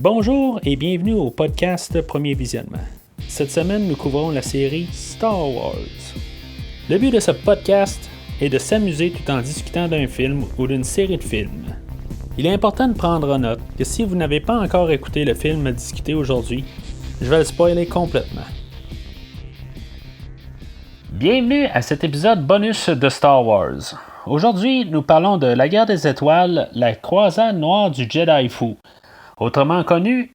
Bonjour et bienvenue au podcast Premier Visionnement. Cette semaine, nous couvrons la série Star Wars. Le but de ce podcast est de s'amuser tout en discutant d'un film ou d'une série de films. Il est important de prendre en note que si vous n'avez pas encore écouté le film à discuter aujourd'hui, je vais le spoiler complètement. Bienvenue à cet épisode bonus de Star Wars. Aujourd'hui, nous parlons de La Guerre des Étoiles, la croisade noire du Jedi fou, autrement connue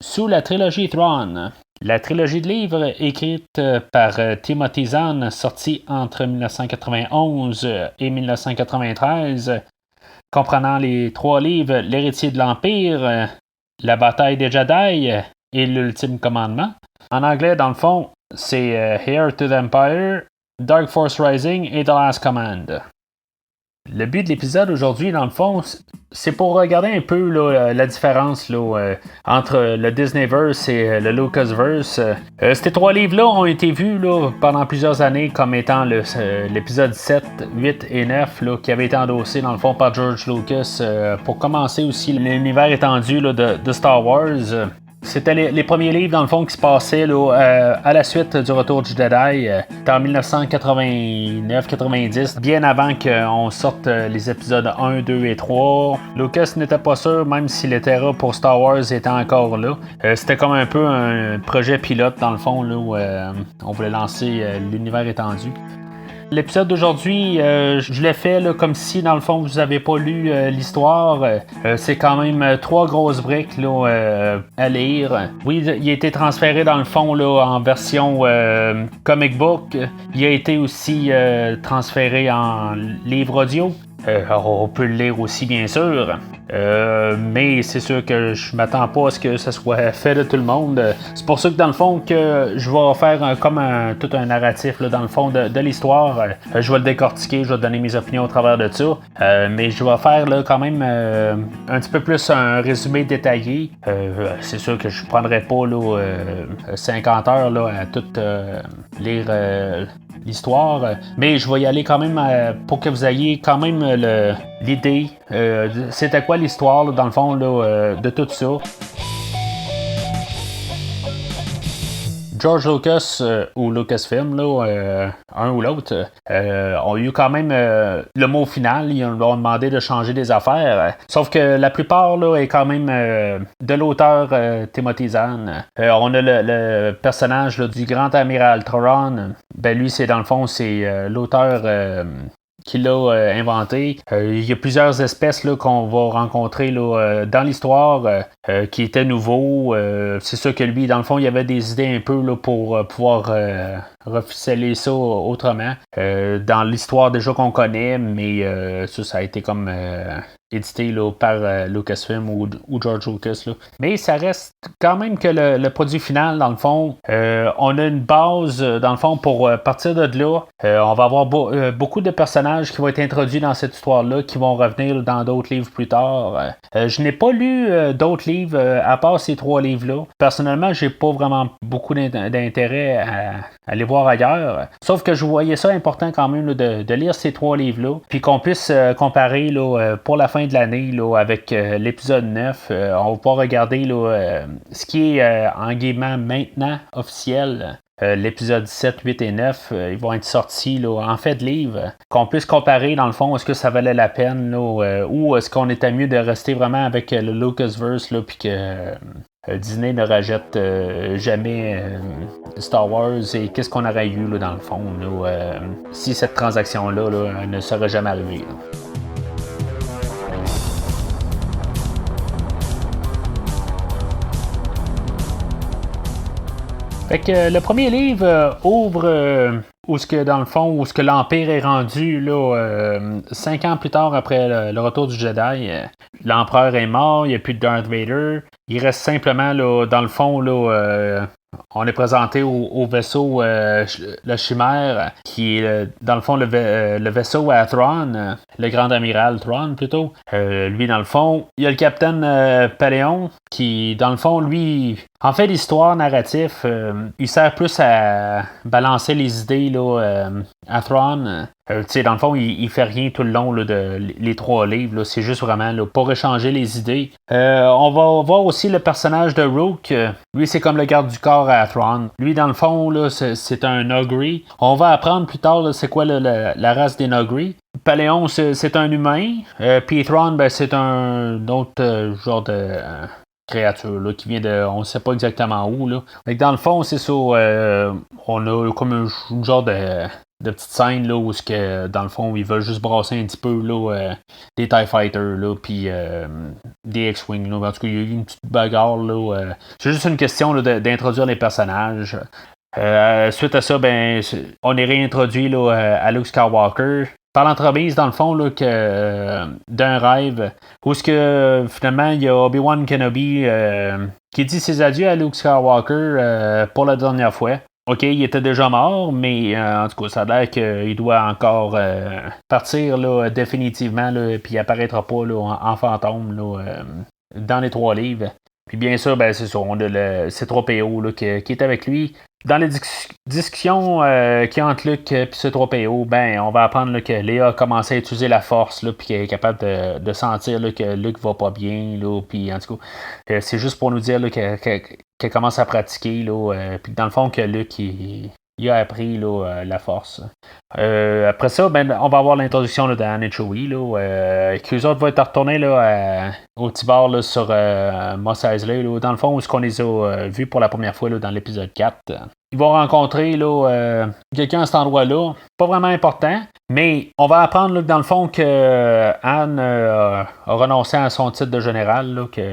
sous la trilogie Thrawn. La trilogie de livres écrite par Timothy Zahn, sortie entre 1991 et 1993, comprenant les 3 livres L'héritier de l'Empire, La bataille des Jedi et l'ultime commandement. En anglais, dans le fond, c'est Heir to the Empire, Dark Force Rising et The Last Command. Le but de l'épisode aujourd'hui, dans le fond, c'est pour regarder un peu là, la différence là, entre le Disneyverse et le Lucasverse. Ces 3 livres-là ont été vus là, pendant plusieurs années comme étant l'épisode 7, 8 et 9 là, qui avait été endossé dans le fond par George Lucas pour commencer aussi l'univers étendu là, de Star Wars. C'était les premiers livres, dans le fond, qui se passaient là, à la suite du Retour du Jedi, en 1989-90, bien avant qu'on sorte les épisodes 1, 2 et 3. Lucas n'était pas sûr, même si les terras pour Star Wars étaient encore là. C'était comme un peu un projet pilote, dans le fond, là, où on voulait lancer l'univers étendu. L'épisode d'aujourd'hui, je l'ai fait là, comme si, dans le fond, vous n'avez pas lu l'histoire. C'est quand même 3 grosses briques là, à lire. Oui, il a été transféré, dans le fond, là, en version comic book. Il a été aussi transféré en livre audio. On peut le lire aussi, bien sûr. Mais c'est sûr que je m'attends pas à ce que ça soit fait de tout le monde. C'est pour ça que dans le fond que je vais faire tout un narratif là, dans le fond de l'histoire. Je vais le décortiquer, je vais donner mes opinions au travers de ça. Mais je vais faire là, quand même un petit peu plus un résumé détaillé. C'est sûr que je prendrai pas là, 50 heures là, à tout lire l'histoire, mais je vais y aller quand même pour que vous ayez quand même l'idée. C'était quoi l'histoire, là, dans le fond, là, de tout ça. George Lucas ou Lucasfilm, là, un ou l'autre, ont eu quand même le mot final. Ils leur ont demandé de changer des affaires. Sauf que la plupart là, est quand même de l'auteur Timothy Zahn. On a le personnage là, du grand amiral Thrawn. Ben lui, c'est dans le fond, c'est l'auteur qui l'a inventé. Il y a plusieurs espèces là, qu'on va rencontrer là, dans l'histoire qui étaient nouveaux. C'est sûr que lui, dans le fond, il y avait des idées un peu là, pour pouvoir reficeler ça autrement. Dans l'histoire déjà qu'on connaît, mais ça a été comme édité là, par Lucasfilm ou George Lucas. Là. Mais ça reste quand même que le produit final, dans le fond, on a une base, dans le fond, pour partir de là. On va avoir beaucoup de personnages qui vont être introduits dans cette histoire-là, qui vont revenir dans d'autres livres plus tard. Je n'ai pas lu d'autres livres à part ces 3 livres-là. Personnellement, j'ai pas vraiment beaucoup d'intérêt à aller voir ailleurs. Sauf que je voyais ça important quand même là, de lire ces 3 livres-là, puis qu'on puisse comparer là, pour la fin de l'année là, avec l'épisode 9. On va pouvoir regarder là, ce qui est en guillemets maintenant officiel. L'épisode 7, 8 et 9, ils vont être sortis là, en fait de livres, qu'on puisse comparer dans le fond, est-ce que ça valait la peine là, ou est-ce qu'on était mieux de rester vraiment avec le Lucasverse là, puis que Disney ne rejette jamais Star Wars et qu'est-ce qu'on aurait eu là, dans le fond là, si cette transaction-là là, ne serait jamais arrivée. Là. Fait que le premier livre ouvre où ce que dans le fond, où ce que l'Empire est rendu là, 5 ans plus tard après le retour du Jedi. L'Empereur est mort, il n'y a plus de Darth Vader. Il reste simplement là, dans le fond là, on est présenté au vaisseau le Chimère, qui est dans le fond le vaisseau à Thrawn, le grand amiral Thrawn plutôt. Lui, dans le fond, il y a le capitaine Paléon, qui, dans le fond, lui, en fait, l'histoire narrative, il sert plus à balancer les idées là, à Thrawn. Dans le fond, il fait rien tout le long là, de les 3 livres. Là. C'est juste vraiment là, pour échanger les idées. On va voir aussi le personnage de Rook. Lui, c'est comme le garde du corps à Thrawn. Lui, dans le fond, là, c'est un Noghri. On va apprendre plus tard là, c'est quoi la race des Noghri. Paléon, c'est un humain. Puis Thrawn, ben, c'est un autre genre de créature là, qui vient de. On ne sait pas exactement où. Là. Donc, dans le fond, c'est ça. On a comme un genre de petite scène là, où dans le fond, ils veulent juste brasser un petit peu là, des TIE Fighters, là, puis des X-Wing. Là. En tout cas, il y a eu une petite bagarre. Là, c'est juste une question là, d'introduire les personnages. Suite à ça, ben, on est réintroduit là, à Luke Skywalker. Par l'entremise, dans le fond, là, d'un rêve, où ce que finalement, il y a Obi-Wan Kenobi qui dit ses adieux à Luke Skywalker pour la dernière fois. OK, il était déjà mort, mais en tout cas, ça a l'air qu'il doit encore partir là, définitivement, là, puis il apparaîtra pas là, en fantôme là, dans les 3 livres. Puis bien sûr, ben, c'est ça, on a le C3PO là, qui est avec lui. Dans les discussions qu'il y a entre Luke et C3PO, ben, on va apprendre là, que Léa a commencé à utiliser la force, là, puis qu'elle est capable de sentir là, que Luke va pas bien. Là, puis en tout cas, c'est juste pour nous dire là, qu'elle commence à pratiquer. Là, puis dans le fond, que Luke il a appris là, la force. Après ça, ben, on va avoir l'introduction là, d'Anne et Chewie, qui eux autres vont être retournés là, au petit bar là, sur Mos Eisley, là, dans le fond, où ce qu'on les a vus pour la première fois là, dans l'épisode 4. Ils vont rencontrer là, quelqu'un à cet endroit-là, pas vraiment important, mais on va apprendre là, dans le fond que Anne a renoncé à son titre de général là, qu'il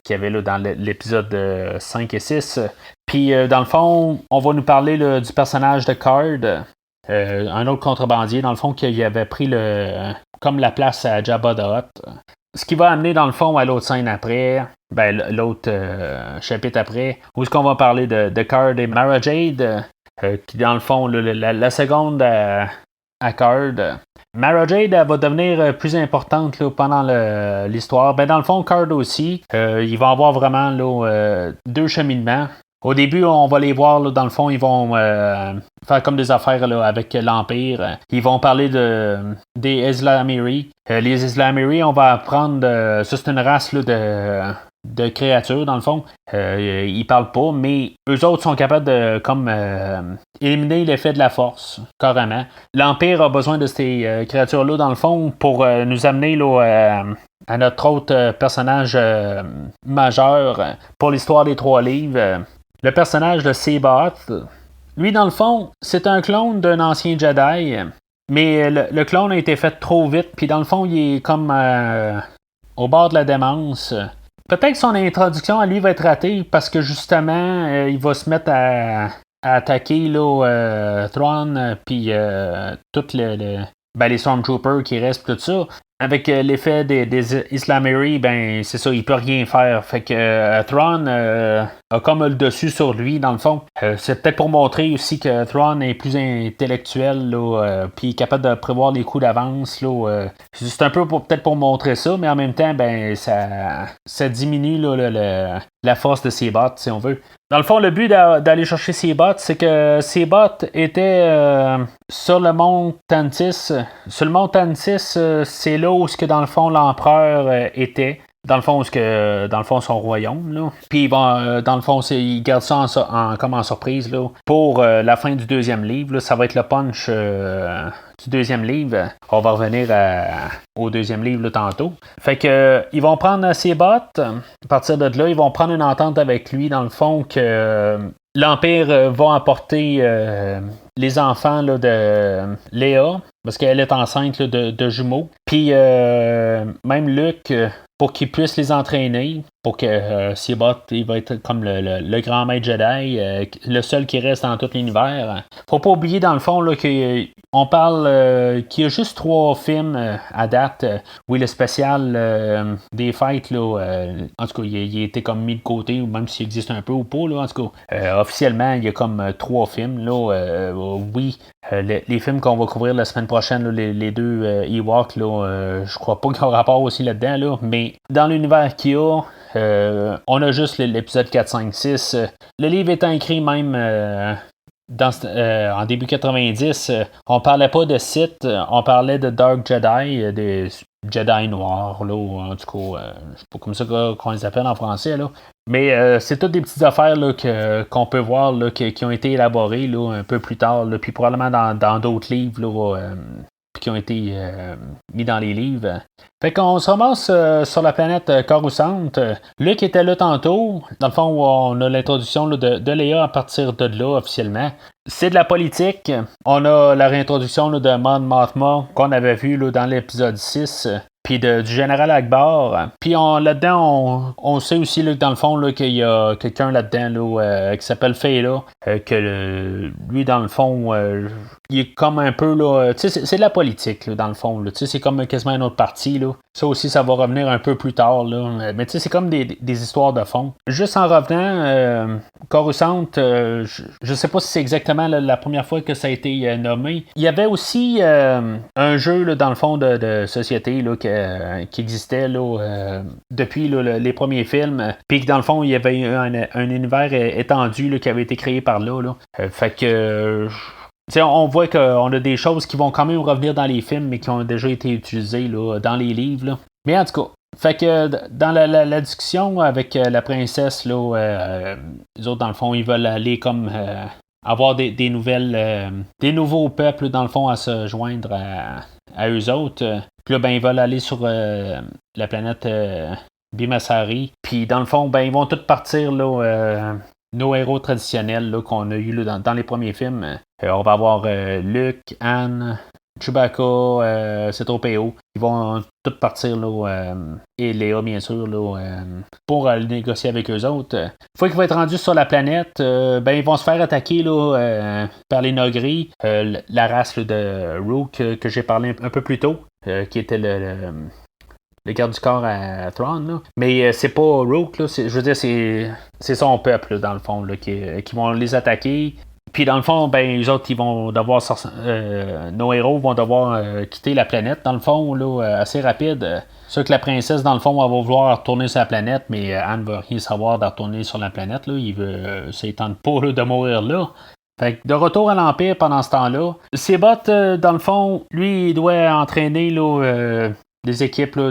y avait là, dans l'épisode 5 et 6. Puis, dans le fond, on va nous parler là, du personnage de Card, un autre contrebandier, dans le fond, qui avait pris comme la place à Jabba the Hutt. Ce qui va amener, dans le fond, à l'autre scène après, ben, l'autre chapitre après, où est-ce qu'on va parler de Card et Mara Jade, qui, dans le fond, la seconde à Card. Mara Jade elle va devenir plus importante là, pendant l'histoire. Ben, dans le fond, Card aussi, il va avoir vraiment là, 2 cheminements. Au début, on va les voir, là, dans le fond, ils vont faire comme des affaires là, avec l'Empire. Ils vont parler des Islamiri. Les Islamiri, on va apprendre, ça c'est une race là, de créatures, dans le fond. Ils parlent pas, mais eux autres sont capables de comme éliminer l'effet de la force, carrément. L'Empire a besoin de ces créatures-là, dans le fond, pour nous amener là, à notre autre personnage majeur pour l'histoire des 3 livres. Le personnage de Sebaot, lui, dans le fond, c'est un clone d'un ancien Jedi, mais le clone a été fait trop vite, puis dans le fond, il est comme au bord de la démence. Peut-être que son introduction à lui va être ratée, parce que justement, il va se mettre à attaquer là, Thrawn, puis toutes les Stormtroopers qui restent, tout ça. Avec l'effet des Islamiri, ben c'est ça, il peut rien faire. Fait que Thrawn a comme le dessus sur lui, dans le fond. C'est peut-être pour montrer aussi que Thrawn est plus intellectuel, puis capable de prévoir les coups d'avance. C'est un peu peut-être pour montrer ça, mais en même temps, ben ça diminue là, la force de ses bottes, si on veut. Dans le fond, le but d'aller chercher ses bottes, c'est que ses bottes étaient sur le mont Tantis. Sur le mont Tantis, c'est là où dans le fond l'empereur était. Dans le fond, son royaume. Là. Puis bon, dans le fond, il garde ça comme en surprise là, pour la fin du 2e livre. Là. Ça va être le punch du 2e livre. On va revenir au 2e livre là, tantôt. Fait que ils vont prendre ses bottes. À partir de là, ils vont prendre une entente avec lui, dans le fond, que l'Empire va apporter les enfants là, de Léa, parce qu'elle est enceinte là, de jumeaux. Puis même Luke, pour qu'il puisse les entraîner, pour que Sebaot, il va être comme le grand maître Jedi, le seul qui reste dans tout l'univers. Faut pas oublier, dans le fond, là, qu'on parle qu'il y a juste 3 films à date. Oui, le spécial des fêtes, là, en tout cas, il a été comme mis de côté, ou même s'il existe un peu ou pas, là, en tout cas. Officiellement, il y a comme 3 films, là. Oui, les films qu'on va couvrir la semaine prochaine, là, les 2 Ewoks, là, je crois pas qu'il y a un rapport aussi là-dedans, là, mais dans l'univers qu'il y a, on a juste l'épisode 4, 5, 6. Le livre étant écrit même en début 90, on parlait pas de Sith, on parlait de Dark Jedi, des Jedi noirs, là, ou en tout cas, c'est pas comme ça qu'on les appelle en français, là. Mais c'est toutes des petites affaires là, qu'on peut voir là, qui ont été élaborées là, un peu plus tard, là, puis probablement dans d'autres livres là, qui ont été mis dans les livres. Fait qu'on se ramasse sur la planète Coruscant. Luke était là tantôt. Dans le fond, on a l'introduction là, de Leia à partir de là, officiellement. C'est de la politique. On a la réintroduction là, de Mon Mothma qu'on avait vu là, dans l'épisode 6. Puis du général Akbar. Puis là-dedans, on sait aussi là, que dans le fond là, qu'il y a quelqu'un là-dedans là, qui s'appelle Feyla. Que lui, dans le fond, il est comme un peu là. Tu sais, c'est de la politique, là, dans le fond. Tu sais, c'est comme quasiment une autre partie. Là. Ça aussi, ça va revenir un peu plus tard. Là. Mais tu sais, c'est comme des histoires de fond. Juste en revenant, Coruscant, je sais pas si c'est exactement la première fois que ça a été nommé. Il y avait aussi un jeu, là, dans le fond, de société là, qui existait là, depuis là, les premiers films. Puis que dans le fond, il y avait un univers étendu là, qui avait été créé par là. Fait que. On voit qu'on a des choses qui vont quand même revenir dans les films, mais qui ont déjà été utilisées là, dans les livres. Là. Mais en tout cas, fait que dans la discussion avec la princesse, là, les autres, dans le fond, ils veulent aller comme avoir des nouvelles, des nouveaux peuples, dans le fond, à se joindre à eux autres. Puis là, ben, ils veulent aller sur la planète Bimasari. Puis dans le fond, ben, ils vont tous partir là. Nos héros traditionnels là, qu'on a eu là, dans les premiers films. On va avoir Luke, Han, Chewbacca, C-3PO. Ils vont tous partir là, et Léa bien sûr là, pour négocier avec eux autres. Une fois qu'ils vont être rendus sur la planète, ben, ils vont se faire attaquer là, par les Noghri, la race là, de Rook que j'ai parlé un peu plus tôt, qui était le garde du corps à Thrawn, là. Mais c'est pas Rook, là. Je veux dire, c'est son peuple, là, dans le fond, là, qui vont les attaquer. Puis dans le fond, ben, les autres, ils vont devoir nos héros vont devoir quitter la planète, dans le fond, là, assez rapide. C'est sûr que la princesse, dans le fond, elle va vouloir retourner sur la planète, mais Anne veut rien savoir de retourner sur la planète, là. Il veut, ça ne tente pas là, de mourir là. Fait que de retour à l'Empire pendant ce temps-là, Sebot, dans le fond, lui, il doit entraîner là, des équipes là,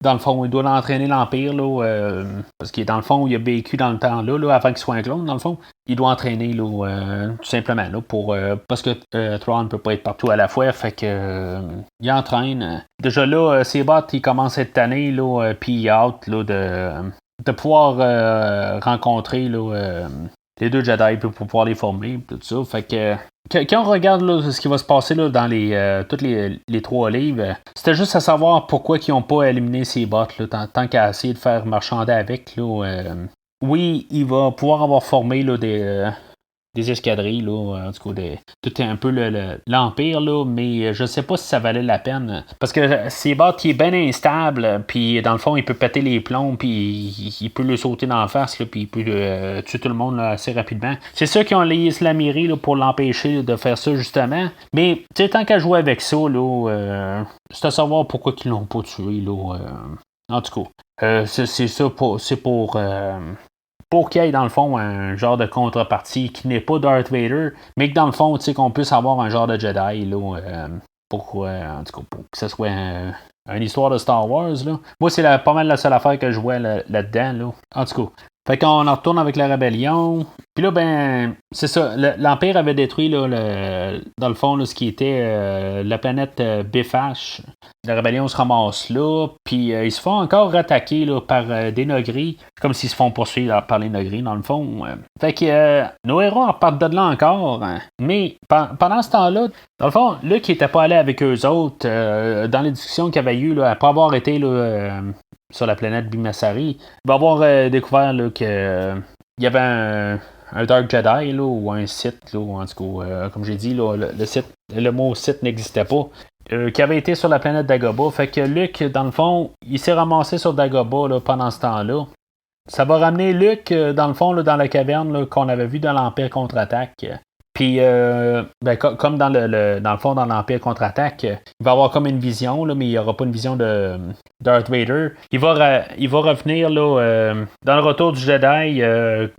dans le fond, il doit entraîner l'Empire là, parce qu'il dans le fond, il a vécu dans le temps là, avant qu'il soit un clone, dans le fond. Il doit entraîner là, tout simplement là, parce que Thrawn ne peut pas être partout à la fois, fait que il entraîne. Déjà là, Sebot, il commence à être tanné là, puis il a hâte là, de pouvoir rencontrer là, les deux Jedi pour pouvoir les former, tout ça. Fait que quand on regarde là, ce qui va se passer là, dans tous les trois livres, c'était juste à savoir pourquoi ils n'ont pas éliminé ces bots là, tant qu'à essayer de faire marchander avec. Là, oui, il va pouvoir avoir formé là, des escadrilles, là, en tout cas, tout est un peu l'Empire, là, mais je sais pas si ça valait la peine. Parce que Sebot, il est bien instable, puis dans le fond, il peut péter les plombs, puis il peut le sauter dans la face, là, puis il peut tuer tout le monde là, assez rapidement. C'est sûr qu'ils ont lié la mairie là, pour l'empêcher là, de faire ça, justement. Mais, tu sais, tant qu'à jouer avec ça, là, c'est à savoir pourquoi ils l'ont pas tué, là. En tout cas, c'est ça, c'est pour qu'il y ait dans le fond un genre de contrepartie qui n'est pas Darth Vader, mais que dans le fond, tu sais, qu'on puisse avoir un genre de Jedi là, en tout cas, pour que ce soit une histoire de Star Wars. Là. Moi, c'est pas mal la seule affaire que je vois là-dedans. Là. En tout cas. Fait qu'on en retourne avec la rébellion. Puis là, ben, c'est ça. L'Empire avait détruit, là, dans le fond, là, ce qui était la planète Bifash. La rébellion se ramasse là. Puis ils se font encore attaquer là, par des Noghri. Comme s'ils se font poursuivre là, par les Noghri, dans le fond. Fait que nos héros repartent de là encore. Hein. Mais pendant ce temps-là, dans le fond, Luke qui n'était pas allé avec eux autres, dans les discussions qu'il y avait eu, là, après avoir été là, sur la planète Bimasari, il va avoir découvert là, que il y avait un Dark Jedi là, ou un Sith, là, en tout cas, comme j'ai dit, là, le mot Sith n'existait pas, qui avait été sur la planète Dagobah. Fait que Luke, dans le fond, il s'est ramassé sur Dagobah là, pendant ce temps-là. Ça va ramener Luke, dans le fond, là, dans la caverne là, qu'on avait vu dans l'Empire contre-attaque. Puis, comme dans dans le fond, dans l'Empire contre-attaque, il va avoir comme une vision, là, mais il n'y aura pas une vision de Darth Vader. Il va revenir là, dans le retour du Jedi,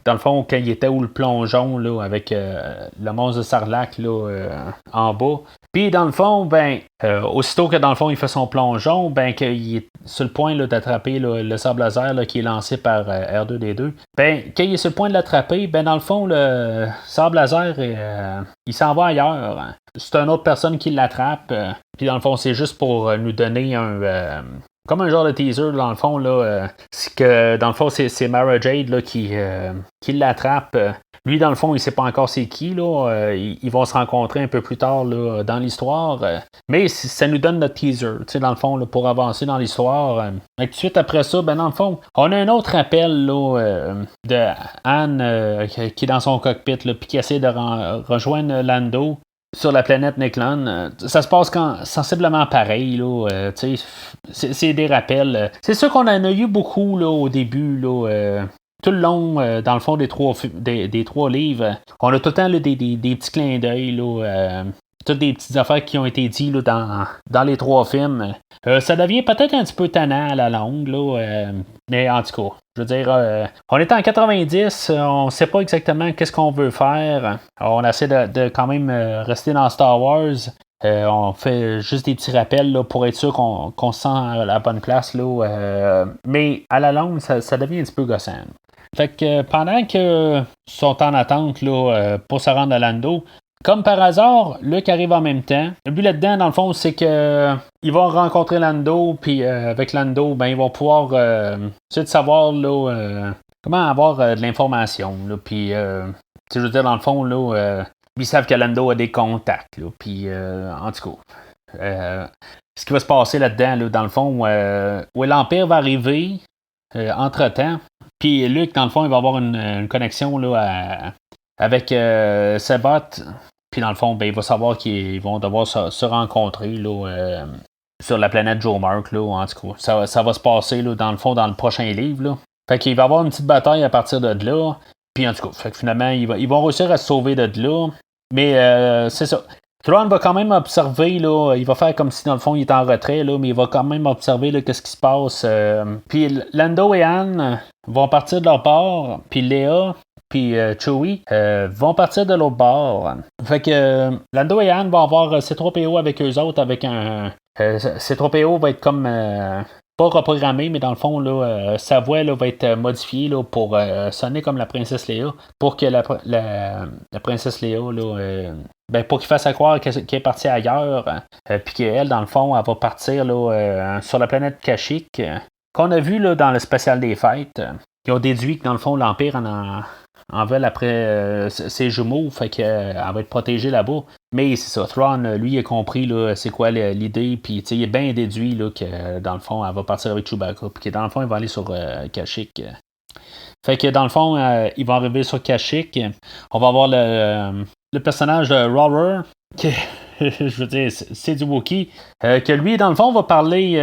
dans le fond, quand il était où le plongeon là, avec le monstre de Sarlacc là, en bas. Puis dans le fond, aussitôt que dans le fond il fait son plongeon, qu'il est sur le point là, d'attraper là, le sable laser là, qui est lancé par R2D2, quand il est sur le point de l'attraper, dans le fond, le sable laser, il s'en va ailleurs. C'est une autre personne qui l'attrape. Puis dans le fond, c'est juste pour nous donner comme un genre de teaser, dans le fond, là, c'est que dans le fond, c'est Mara Jade là, qui l'attrape. Lui, dans le fond, il sait pas encore c'est qui. Là. Ils vont se rencontrer un peu plus tard là, dans l'histoire. Mais ça nous donne notre teaser, dans le fond, là, pour avancer dans l'histoire. Et tout de suite après ça, dans le fond, on a un autre appel là, de Anne qui est dans son cockpit, puis qui essaie de rejoindre Lando sur la planète Neklan. Ça se passe sensiblement pareil. Là, c'est des rappels. C'est sûr qu'on en a eu beaucoup là, au début. Là, tout le long, dans le fond des trois livres, on a tout le temps là, des petits clins d'œil, toutes des petites affaires qui ont été dites là, dans les trois films. Ça devient peut-être un petit peu tannant à la longue, là, mais en tout cas, je veux dire, on est en 90, on ne sait pas exactement qu'est-ce qu'on veut faire. On essaie de quand même rester dans Star Wars. On fait juste des petits rappels là, pour être sûr qu'on se sent à la bonne place. Là, mais à la longue, ça devient un petit peu gossant. Fait que pendant qu'ils sont en attente là, pour se rendre à Lando, comme par hasard, Luke arrive en même temps. Le but là-dedans, dans le fond, c'est que ils vont rencontrer Lando, puis avec Lando, ils vont pouvoir savoir là, comment avoir de l'information. Puis, je veux dire, dans le fond, là, ils savent que Lando a des contacts. Puis, en tout cas, ce qui va se passer là-dedans, là, dans le fond, où l'Empire va arriver entre-temps. Puis Luke, dans le fond, il va avoir une connexion là, avec Sabot. Puis dans le fond, il va savoir qu'ils vont devoir se rencontrer là, sur la planète Joe Mark. Là, en tout cas, ça va se passer là, dans le fond dans le prochain livre. Là. Fait qu'il va y avoir une petite bataille à partir de là. Puis en tout cas, fait que finalement, ils vont réussir à se sauver de là. Mais c'est ça. Thrawn va quand même observer, là, il va faire comme si dans le fond il est en retrait, là, mais il va quand même observer là, qu'est-ce qui se passe. Puis Lando et Anne vont partir de leur bord, puis Léa puis Chewie vont partir de l'autre bord. Fait que Lando et Anne vont avoir C3PO avec eux autres, avec un... C3PO va être comme... pas reprogrammé, mais dans le fond, là, sa voix là, va être modifiée là, pour sonner comme la princesse Léa, pour que la princesse Léa, là, pour qu'il fasse à croire qu'elle est partie ailleurs, puis qu'elle, dans le fond, elle va partir là, sur la planète Kashyyyk, qu'on a vu là, dans le spécial des fêtes. Ils ont déduit que, dans le fond, l'Empire en veulent après ses jumeaux, fait qu'elle va être protégée là-bas. Mais c'est ça, Thrawn, lui, il a compris là, c'est quoi l'idée, puis il est bien déduit là, que dans le fond, elle va partir avec Chewbacca, puis que dans le fond, il va aller sur Kashyyyk. Fait que dans le fond, il va arriver sur Kashyyyk. On va avoir le personnage de Roller, qui je veux dire, c'est du Wookiee, que lui, dans le fond, va parler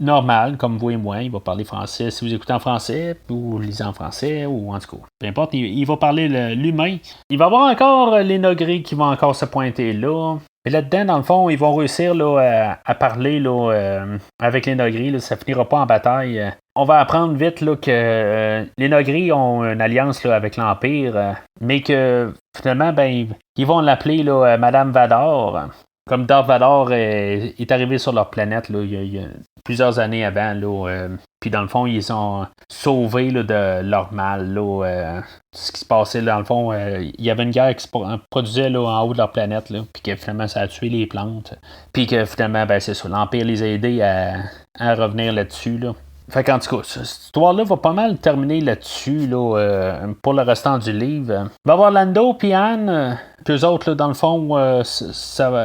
normal, comme vous et moi. Il va parler français si vous écoutez en français, ou lisez en français, ou en tout cas, peu importe, il va parler l'humain. Il va y avoir encore les Noghri qui vont encore se pointer là. Et là-dedans, dans le fond, ils vont réussir là, à parler là, avec les Noghri. Là, ça finira pas en bataille. On va apprendre vite là, que les Noghri ont une alliance là, avec l'Empire, mais que finalement, ils vont l'appeler là, Madame Vador. Comme Darth Vador est arrivé sur leur planète là, il y a plusieurs années avant. Là, puis dans le fond, ils ont sauvé là, de leur mal. Là, ce qui se passait, là, dans le fond, il y avait une guerre qui se produisait là, en haut de leur planète. Là, puis que finalement, ça a tué les plantes. Puis que finalement, c'est ça, l'Empire les a aidés à revenir là-dessus. Là. Fait qu'en tout cas, cette histoire-là va pas mal terminer là-dessus là, pour le restant du livre. Il va y avoir Lando et Anne, qu'eux autres, là, dans le fond,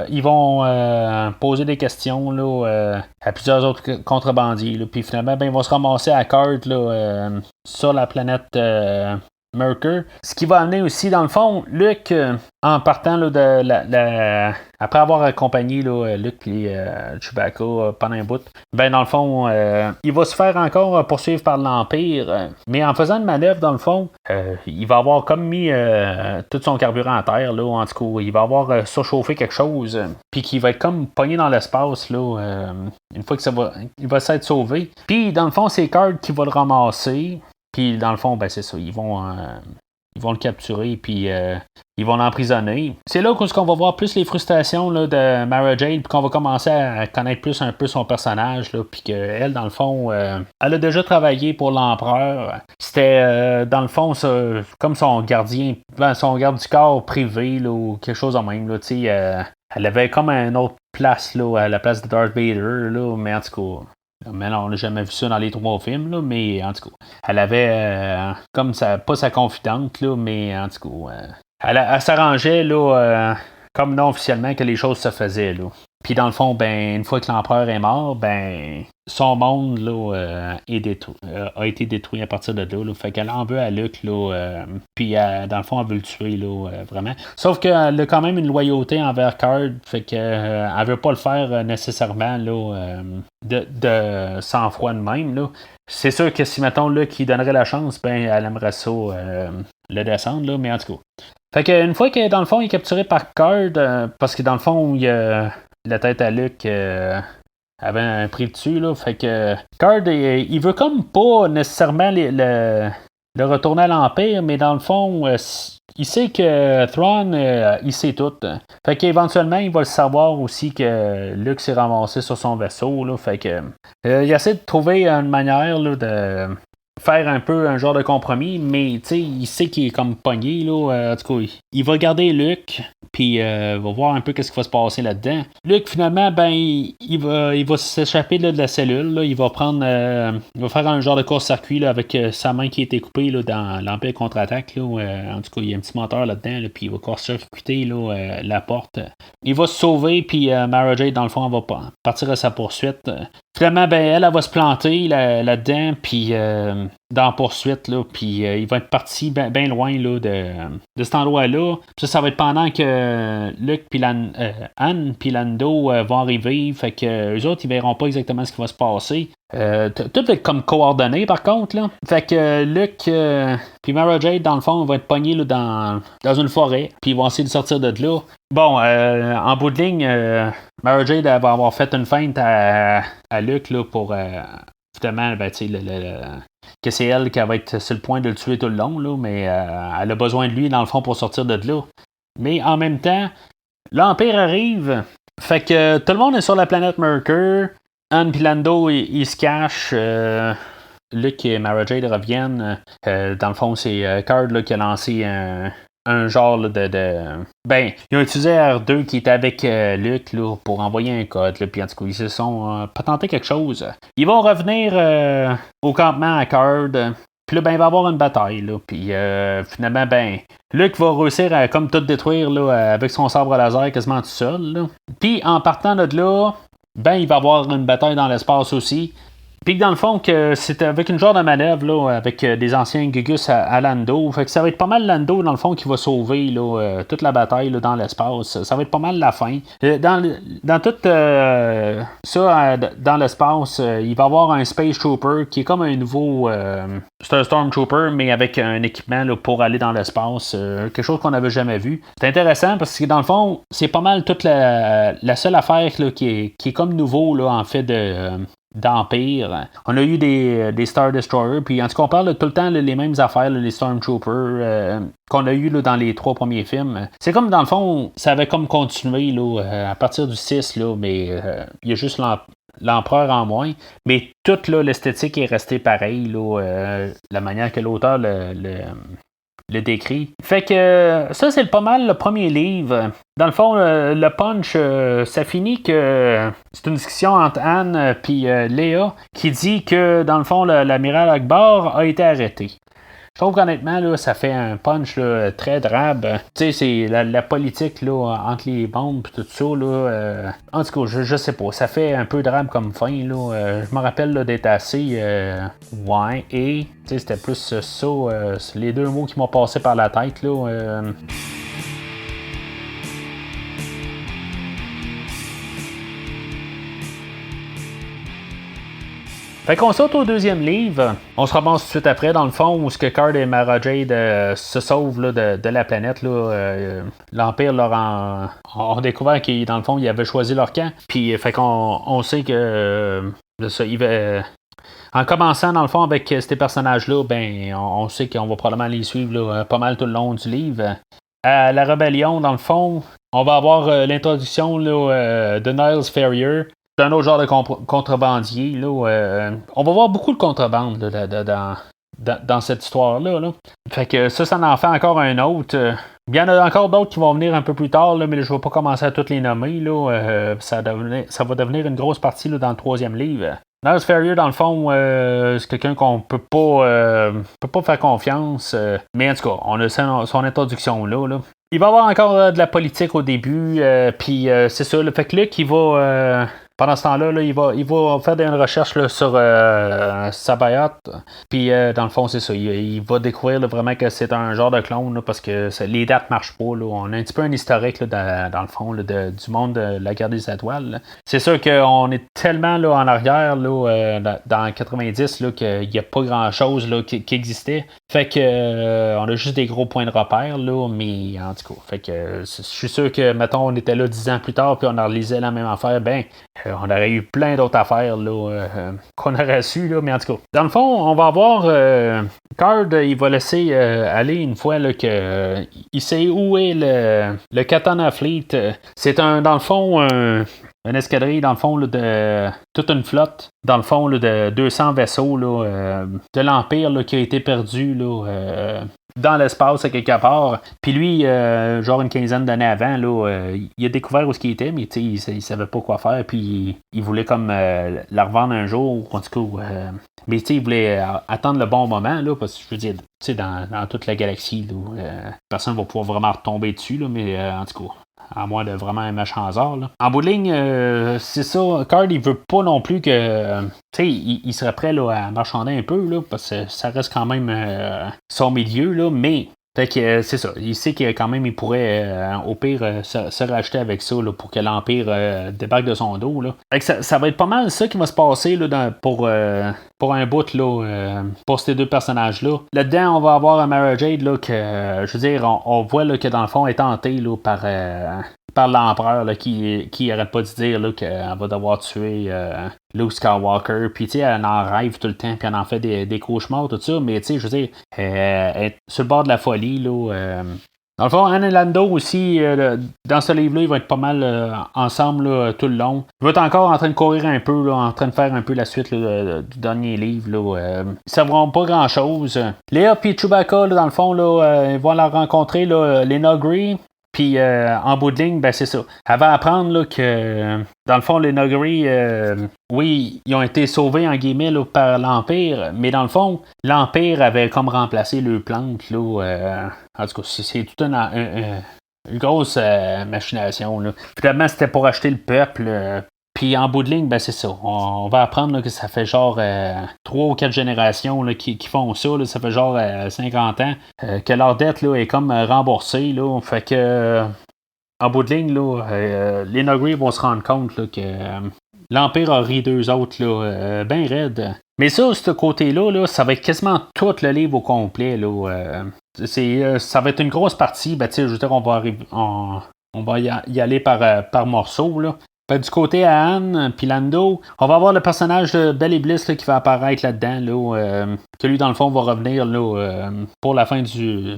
ils vont poser des questions là, à plusieurs autres contrebandiers. Puis finalement, ils vont se ramasser à Card là, sur la planète Merker. Ce qui va amener aussi, dans le fond, Luke, en partant là, de après avoir accompagné là, Luke et Chewbacca pendant un bout, ben dans le fond, il va se faire encore poursuivre par l'Empire, mais en faisant une manœuvre, dans le fond, il va avoir comme mis tout son carburant à terre, là, en tout cas, il va avoir surchauffé quelque chose, puis qu'il va être comme pogné dans l'espace, là, une fois que il va s'être sauvé. Puis, dans le fond, c'est Card qui va le ramasser. Puis, dans le fond, ben c'est ça. Ils vont le capturer, puis ils vont l'emprisonner. C'est là qu'on va voir plus les frustrations là, de Mara Jade, puis qu'on va commencer à connaître plus un peu son personnage, là, puis qu'elle, dans le fond, elle a déjà travaillé pour l'Empereur. C'était, dans le fond, comme son gardien, son garde du corps privé, là, ou quelque chose de même, là, tu sais. Elle avait comme une autre place, là, à la place de Darth Vader, là, mais en tout cas... Mais non, on n'a jamais vu ça dans les 3 films, là, mais en tout cas, elle avait comme pas sa confidente, là, mais en tout cas, elle s'arrangeait là, comme non officiellement que les choses se faisaient. Là. Puis dans le fond, ben, une fois que l'empereur est mort, ben son monde là, est détruit, a été détruit à partir de là. Fait qu'elle en veut à Luke, là, puis dans le fond, elle veut le tuer là, vraiment. Sauf qu'elle a quand même une loyauté envers Card, fait qu'elle veut pas le faire nécessairement là, de sang-froid de même. Là. C'est sûr que si, mettons, Luke qui donnerait la chance, ben elle aimerait ça le descendre, là, mais en tout cas. Fait qu'une fois que dans le fond, il est capturé par Card, parce que dans le fond, il a la tête à Luke avait un prix dessus, là. Fait que Card, il veut comme pas nécessairement le retourner à l'Empire, mais dans le fond, il sait que Thrawn, il sait tout. Fait qu'éventuellement, il va le savoir aussi que Luke s'est ramassé sur son vaisseau, là. Fait que il essaie de trouver une manière là, de faire un peu un genre de compromis, mais il sait qu'il est comme pogné, là. En tout cas, il va garder Luke, puis va voir un peu qu'est-ce qui va se passer là-dedans. Luke, finalement, ben, il va s'échapper là, de la cellule, là. Il va prendre, il va faire un genre de court-circuit là, avec sa main qui a été coupée là, dans l'Empire contre-attaque, là. En tout cas, il y a un petit moteur là-dedans, là, puis il va court-circuiter là, la porte. Il va se sauver, puis Mara Jade, dans le fond, elle va partir à sa poursuite. Finalement, ben, elle va se planter là-dedans, puis dans la poursuite, là, puis il va être parti bien loin là, de cet endroit-là. Puis ça va être pendant que Luke puis Anne puis Lando vont arriver, fait que eux autres, ils verront pas exactement ce qui va se passer. Tout va être comme coordonné, par contre, là. Fait que Luke puis Mara Jade, dans le fond, vont être pognés là, dans une forêt, puis ils vont essayer de sortir de là. Bon, en bout de ligne, Mara Jade va avoir fait une feinte à Luke là, pour évidemment, ben, que c'est elle qui va être sur le point de le tuer tout le long, là, mais elle a besoin de lui, dans le fond, pour sortir de là. Mais en même temps, l'Empire arrive, fait que tout le monde est sur la planète Merker. Anne et Lando, ils se cachent. Luke et Mara Jade reviennent. Dans le fond, c'est Card là, qui a lancé un genre là, Ben, ils ont utilisé R2 qui était avec Luke là, pour envoyer un code. Là, puis en tout cas, ils se sont patenté quelque chose. Ils vont revenir au campement à Card. Puis là, ben, il va y avoir une bataille. Là, puis finalement, ben, Luke va réussir à comme tout détruire là, avec son sabre laser quasiment tout seul. Là. Puis en partant de là, ben, il va y avoir une bataille dans l'espace aussi. Puis dans le fond, que c'était avec une genre de manœuvre là, avec des anciens Gugus à Lando. Fait que ça va être pas mal Lando, dans le fond, qui va sauver là, toute la bataille là, dans l'espace. Ça va être pas mal la fin. Dans tout ça, dans l'espace, il va y avoir un Space Trooper qui est comme un nouveau... c'est un Stormtrooper, mais avec un équipement là, pour aller dans l'espace. Quelque chose qu'on n'avait jamais vu. C'est intéressant parce que dans le fond, c'est pas mal toute la seule affaire là, qui est comme nouveau là, en fait d'Empire. On a eu des Star Destroyers, puis en tout cas, on parle de tout le temps les mêmes affaires, les Stormtroopers, qu'on a eu là, dans les 3 premiers films. C'est comme, dans le fond, ça avait comme continué là, à partir du 6, là, mais il y a juste l'empereur en moins. Mais toute là, l'esthétique est restée pareille, là, la manière que l'auteur le décrit. Fait que ça, c'est pas mal le premier livre. Dans le fond, le punch, ça finit que c'est une discussion entre Anne et Léa qui dit que, dans le fond, l'amiral Akbar a été arrêté. trouve qu'honnêtement, là, ça fait un punch là, très drabe. Tu sais, c'est la politique là, entre les bombes et tout ça. Là, en tout cas, je sais pas. Ça fait un peu drabe comme fin. Là. Je me rappelle là, d'être assez. Ouais, et. Tu sais, c'était plus ça. C'est les deux mots qui m'ont passé par la tête. Là. Fait qu'on saute au deuxième livre. On se ramasse tout de suite après, dans le fond, où ce que Card et Mara Jade se sauvent là, de la planète. Là, L'Empire leur ont découvert qu'ils, dans le fond, ils avaient choisi leur camp. Puis, fait qu'on sait que ça, en commençant, dans le fond, avec ces personnages-là, ben, on sait qu'on va probablement les suivre là, pas mal tout le long du livre. À la rébellion, dans le fond, on va avoir l'introduction là, de Niles Ferrier. C'est un autre genre de contrebandier. Là, on va voir beaucoup de contrebande là, dans cette histoire-là. Là. Fait que ça en fait encore un autre. Il y en a encore d'autres qui vont venir un peu plus tard, là, mais je ne vais pas commencer à toutes les nommer. Là. Ça va devenir une grosse partie là, dans le troisième livre. Niles Ferrier, dans le fond, c'est quelqu'un qu'on peut pas faire confiance. Mais en tout cas, on a son introduction là. Il va y avoir encore de la politique au début. Puis c'est ça. Fait que Luke, il va... pendant ce temps-là, là, il va faire des recherches là, sur Sabayoth. Puis, dans le fond, c'est ça. Il va découvrir là, vraiment que c'est un genre de clone là, parce que les dates ne marchent pas. Là. On a un petit peu un historique là, dans le fond là, du monde de la guerre des étoiles. Là. C'est sûr qu'on est tellement là, en arrière là, dans 90 là, qu'il n'y a pas grand-chose là, qui existait. Fait que on a juste des gros points de repère. Là, mais en tout cas, fait que je suis sûr que, mettons, on était là 10 ans plus tard puis on relisait la même affaire. Ben, on aurait eu plein d'autres affaires là, qu'on aurait su, là, mais en tout cas. Dans le fond, on va avoir Card, il va laisser aller une fois là, que il sait où est le Katana Fleet. C'est dans le fond un escadrille, dans le fond, là, de toute une flotte, dans le fond, là, de 200 vaisseaux là, de l'Empire là, qui a été perdu là, dans l'espace à quelque part. Puis lui, genre une quinzaine d'années avant, là, il a découvert où ce qu'il était, mais il savait pas quoi faire. Puis il voulait comme la revendre un jour, en tout cas. Mais il voulait attendre le bon moment, là, parce que je veux dire, dans toute la galaxie, là, personne ne va pouvoir vraiment retomber dessus, là, mais en tout cas. À moins de vraiment un méchant hasard. Là. En bout de ligne, c'est ça. Card, il veut pas non plus que. Tu sais, il serait prêt là, à marchander un peu, là, parce que ça reste quand même son milieu, là, mais. Fait que c'est ça. Il sait que quand même, il pourrait, au pire, se racheter avec ça là, pour que l'Empire débarque de son dos. Là. Fait que ça va être pas mal ça qui va se passer là, pour un bout là, pour ces deux personnages-là. Là-dedans, on va avoir Mara Jade là, que, je veux dire, on voit là, que dans le fond, elle est tentée là, par l'empereur là, qui arrête pas de dire là, qu'elle va devoir tuer Luke Skywalker. Puis, tu sais, elle en rêve tout le temps, puis elle en fait des cauchemars, tout ça. Mais, tu sais, je veux dire, elle est sur le bord de la folie, là. Dans le fond, Anne et Lando aussi, dans ce livre-là, ils vont être pas mal ensemble là, tout le long. Ils vont être encore en train de courir un peu, là, en train de faire un peu la suite là, du dernier livre. Là, ils ne savront pas grand-chose. Léa et Chewbacca, là, dans le fond, là, ils vont la rencontrer, là, les Noghri. Puis en bout de ligne, ben c'est ça. Elle va apprendre là, que dans le fond, les Noghri, oui, ils ont été sauvés en guillemets là, par l'Empire, mais dans le fond, l'Empire avait comme remplacé leurs plantes. Là, en tout cas, c'est toute une grosse machination. Là. Finalement, c'était pour acheter le peuple. Puis en bout de ligne, ben c'est ça. On va apprendre là, que ça fait genre 3 ou 4 générations là, qui font ça. Là, ça fait genre 50 ans que leur dette là, est comme remboursée. Là. Fait que en bout de ligne, là, les Noghri vont se rendre compte là, que l'Empire a ri d'eux autres bien raides. Mais ça, ce côté-là, là, ça va être quasiment tout le livre au complet. Là, ça va être une grosse partie. Ben, je veux dire, on va y aller par morceaux. Là. Du côté à Anne puis Lando, on va avoir le personnage de Belle et Bliss là, qui va apparaître là-dedans, là, que lui, dans le fond, va revenir là, pour la fin du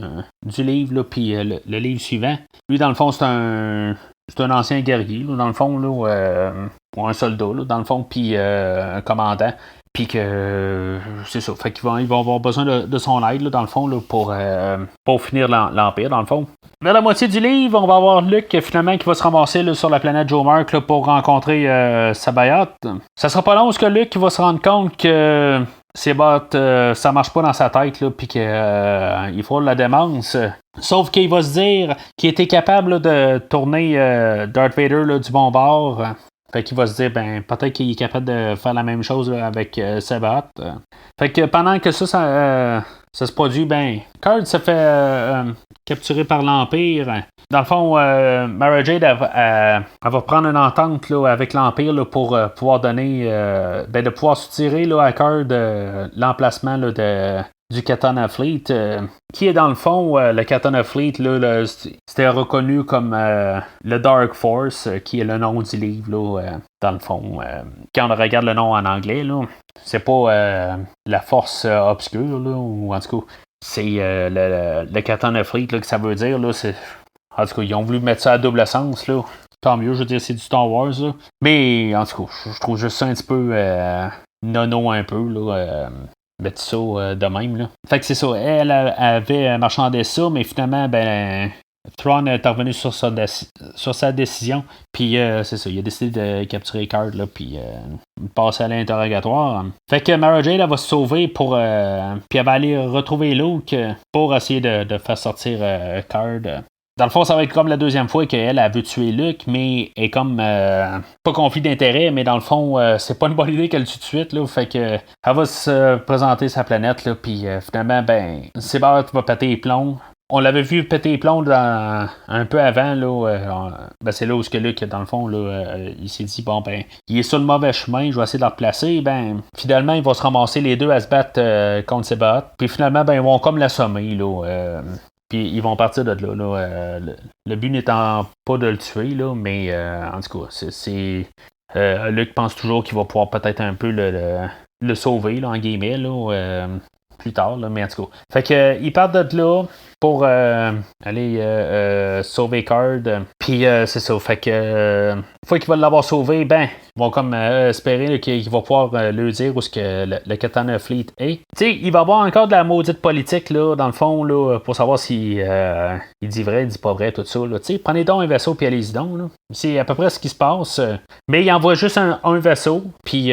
livre, puis le livre suivant. Lui, dans le fond, c'est un ancien guerrier, là, dans le fond, là, ou un soldat, là, dans le fond, puis un commandant. Puis que c'est ça. Fait qu'ils vont avoir besoin de son aide, là, dans le fond, là, pour finir l'Empire, dans le fond. Vers la moitié du livre, on va avoir Luke finalement qui va se ramasser là, sur la planète Joe Mark là, pour rencontrer Sabayoth. Ça sera pas long parce que Luke va se rendre compte que Sebot, ça marche pas dans sa tête, là, puis qu'il faut la démence. Sauf qu'il va se dire qu'il était capable là, de tourner Darth Vader là, du bon bord. Fait qu'il va se dire, ben, peut-être qu'il est capable de faire la même chose là, avec Sebot. Fait que pendant que ça se produit, ben, Card se fait capturer par l'Empire. Dans le fond, Mara Jade, elle va prendre une entente là, avec l'Empire là, pour pouvoir donner, de pouvoir soutirer là, à Card l'emplacement là, du Katana Fleet, qui est dans le fond, le Katana Fleet, là, c'était reconnu comme le Dark Force, qui est le nom du livre, là, dans le fond. Quand on regarde le nom en anglais, là, c'est pas la force obscure, là, ou en tout cas, c'est le Katana Fleet là, que ça veut dire. Là, en tout cas, ils ont voulu mettre ça à double sens. Là. Tant mieux, je veux dire, c'est du Star Wars. Là. Mais en tout cas, je trouve juste ça un petit peu nono un peu. Là, mettre ça de même. Là. Fait que c'est ça. Elle avait marchandé ça, mais finalement, ben. Thrawn est revenu sur sa décision, puis c'est ça, il a décidé de capturer Card, là, puis passer à l'interrogatoire. Fait que Mara Jade, elle va se sauver puis elle va aller retrouver Luke pour essayer de faire sortir Card. Dans le fond, ça va être comme la deuxième fois qu'elle a vu tuer Luke, mais elle est comme pas conflit d'intérêt, mais dans le fond, c'est pas une bonne idée qu'elle le tue tout de suite, là. Fait que elle va se présenter sa planète, là, puis finalement, ben, Sebot va péter les plombs. On l'avait vu péter les plombs un peu avant, là. Ben c'est là où Luke, dans le fond, là, il s'est dit, bon, ben, il est sur le mauvais chemin, je vais essayer de le replacer. Ben, finalement, ils vont se ramasser les deux à se battre contre Sebot. Puis finalement, ben, ils vont comme l'assommer, là. Puis ils vont partir de là. Le but n'étant pas de le tuer, là, mais en tout cas, c'est Luke pense toujours qu'il va pouvoir peut-être un peu le sauver, là, en guillemets, là. Plus tard, là, mais en tout cas. Fait que ils partent de là pour aller sauver Card. Puis c'est ça. Fait que une fois qu'ils vont l'avoir sauvé, ben, ils vont comme espérer là, qu'il va pouvoir lui dire où ce que le Katana Fleet est. Tu sais, il va y avoir encore de la maudite politique là, dans le fond, là, pour savoir si il dit vrai, il dit pas vrai, tout ça. Tu sais, prenez donc un vaisseau puis allez-y donc. Là. C'est à peu près ce qui se passe. Mais il envoie juste un vaisseau. Puis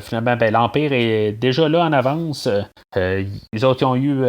finalement, ben, l'Empire est déjà là en avance. Les autres ils ont eu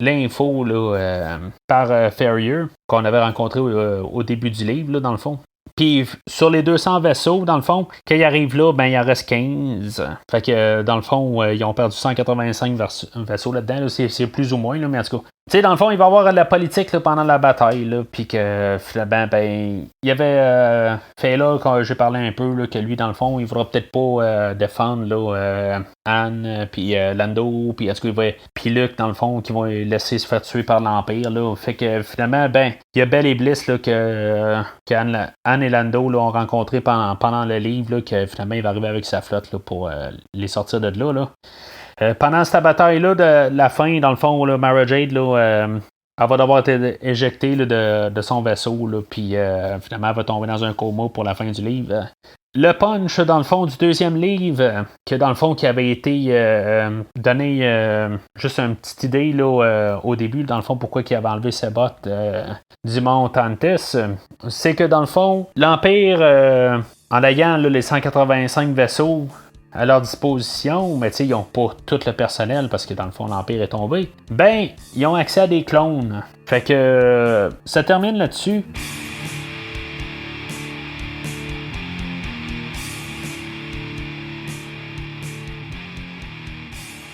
l'info là, par Ferrier qu'on avait rencontré au début du livre, là, dans le fond. Puis sur les 200 vaisseaux, dans le fond, quand ils arrivent là, ben il en reste 15. Fait que dans le fond, ils ont perdu 185 vaisseaux là-dedans. Là, c'est plus ou moins, là, mais en tout cas. Tu sais, dans le fond, il va y avoir de la politique là, pendant la bataille, là, puis que finalement, ben, il y avait fait là, quand j'ai parlé un peu, là, que lui, dans le fond, il ne voudra peut-être pas défendre là, Anne, puis Lando, puis est-ce qu'il va. Puis Luke, dans le fond, qui vont laisser se faire tuer par l'Empire, là. Fait que finalement, ben, il y a Belle et Bliss, là, que Anne et Lando là, ont rencontré pendant le livre, là, que finalement, il va arriver avec sa flotte là, pour les sortir de là, là. Pendant cette bataille-là, de la fin, dans le fond, là, Mara Jade, là, elle va devoir être éjectée là, de son vaisseau, là, puis finalement, elle va tomber dans un coma pour la fin du livre. Le punch, dans le fond, du deuxième livre, que dans le fond, qui avait été donné juste une petite idée là, au début, dans le fond, pourquoi il avait enlevé ses bottes du mont Tantis, c'est que dans le fond, l'Empire, en ayant là, les 185 vaisseaux à leur disposition, mais ils n'ont pas tout le personnel parce que dans le fond l'Empire est tombé, ben ils ont accès à des clones. Fait que ça termine là-dessus.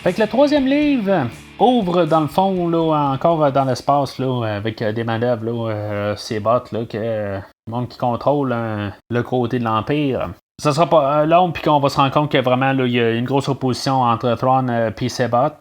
Fait que le troisième livre ouvre dans le fond, là, encore dans l'espace, là, avec des manœuvres, là, ces bots, là, que le monde qui contrôle le côté de l'Empire. Ça sera pas long, puis qu'on va se rendre compte que vraiment, il y a une grosse opposition entre Thrawn et Sebot.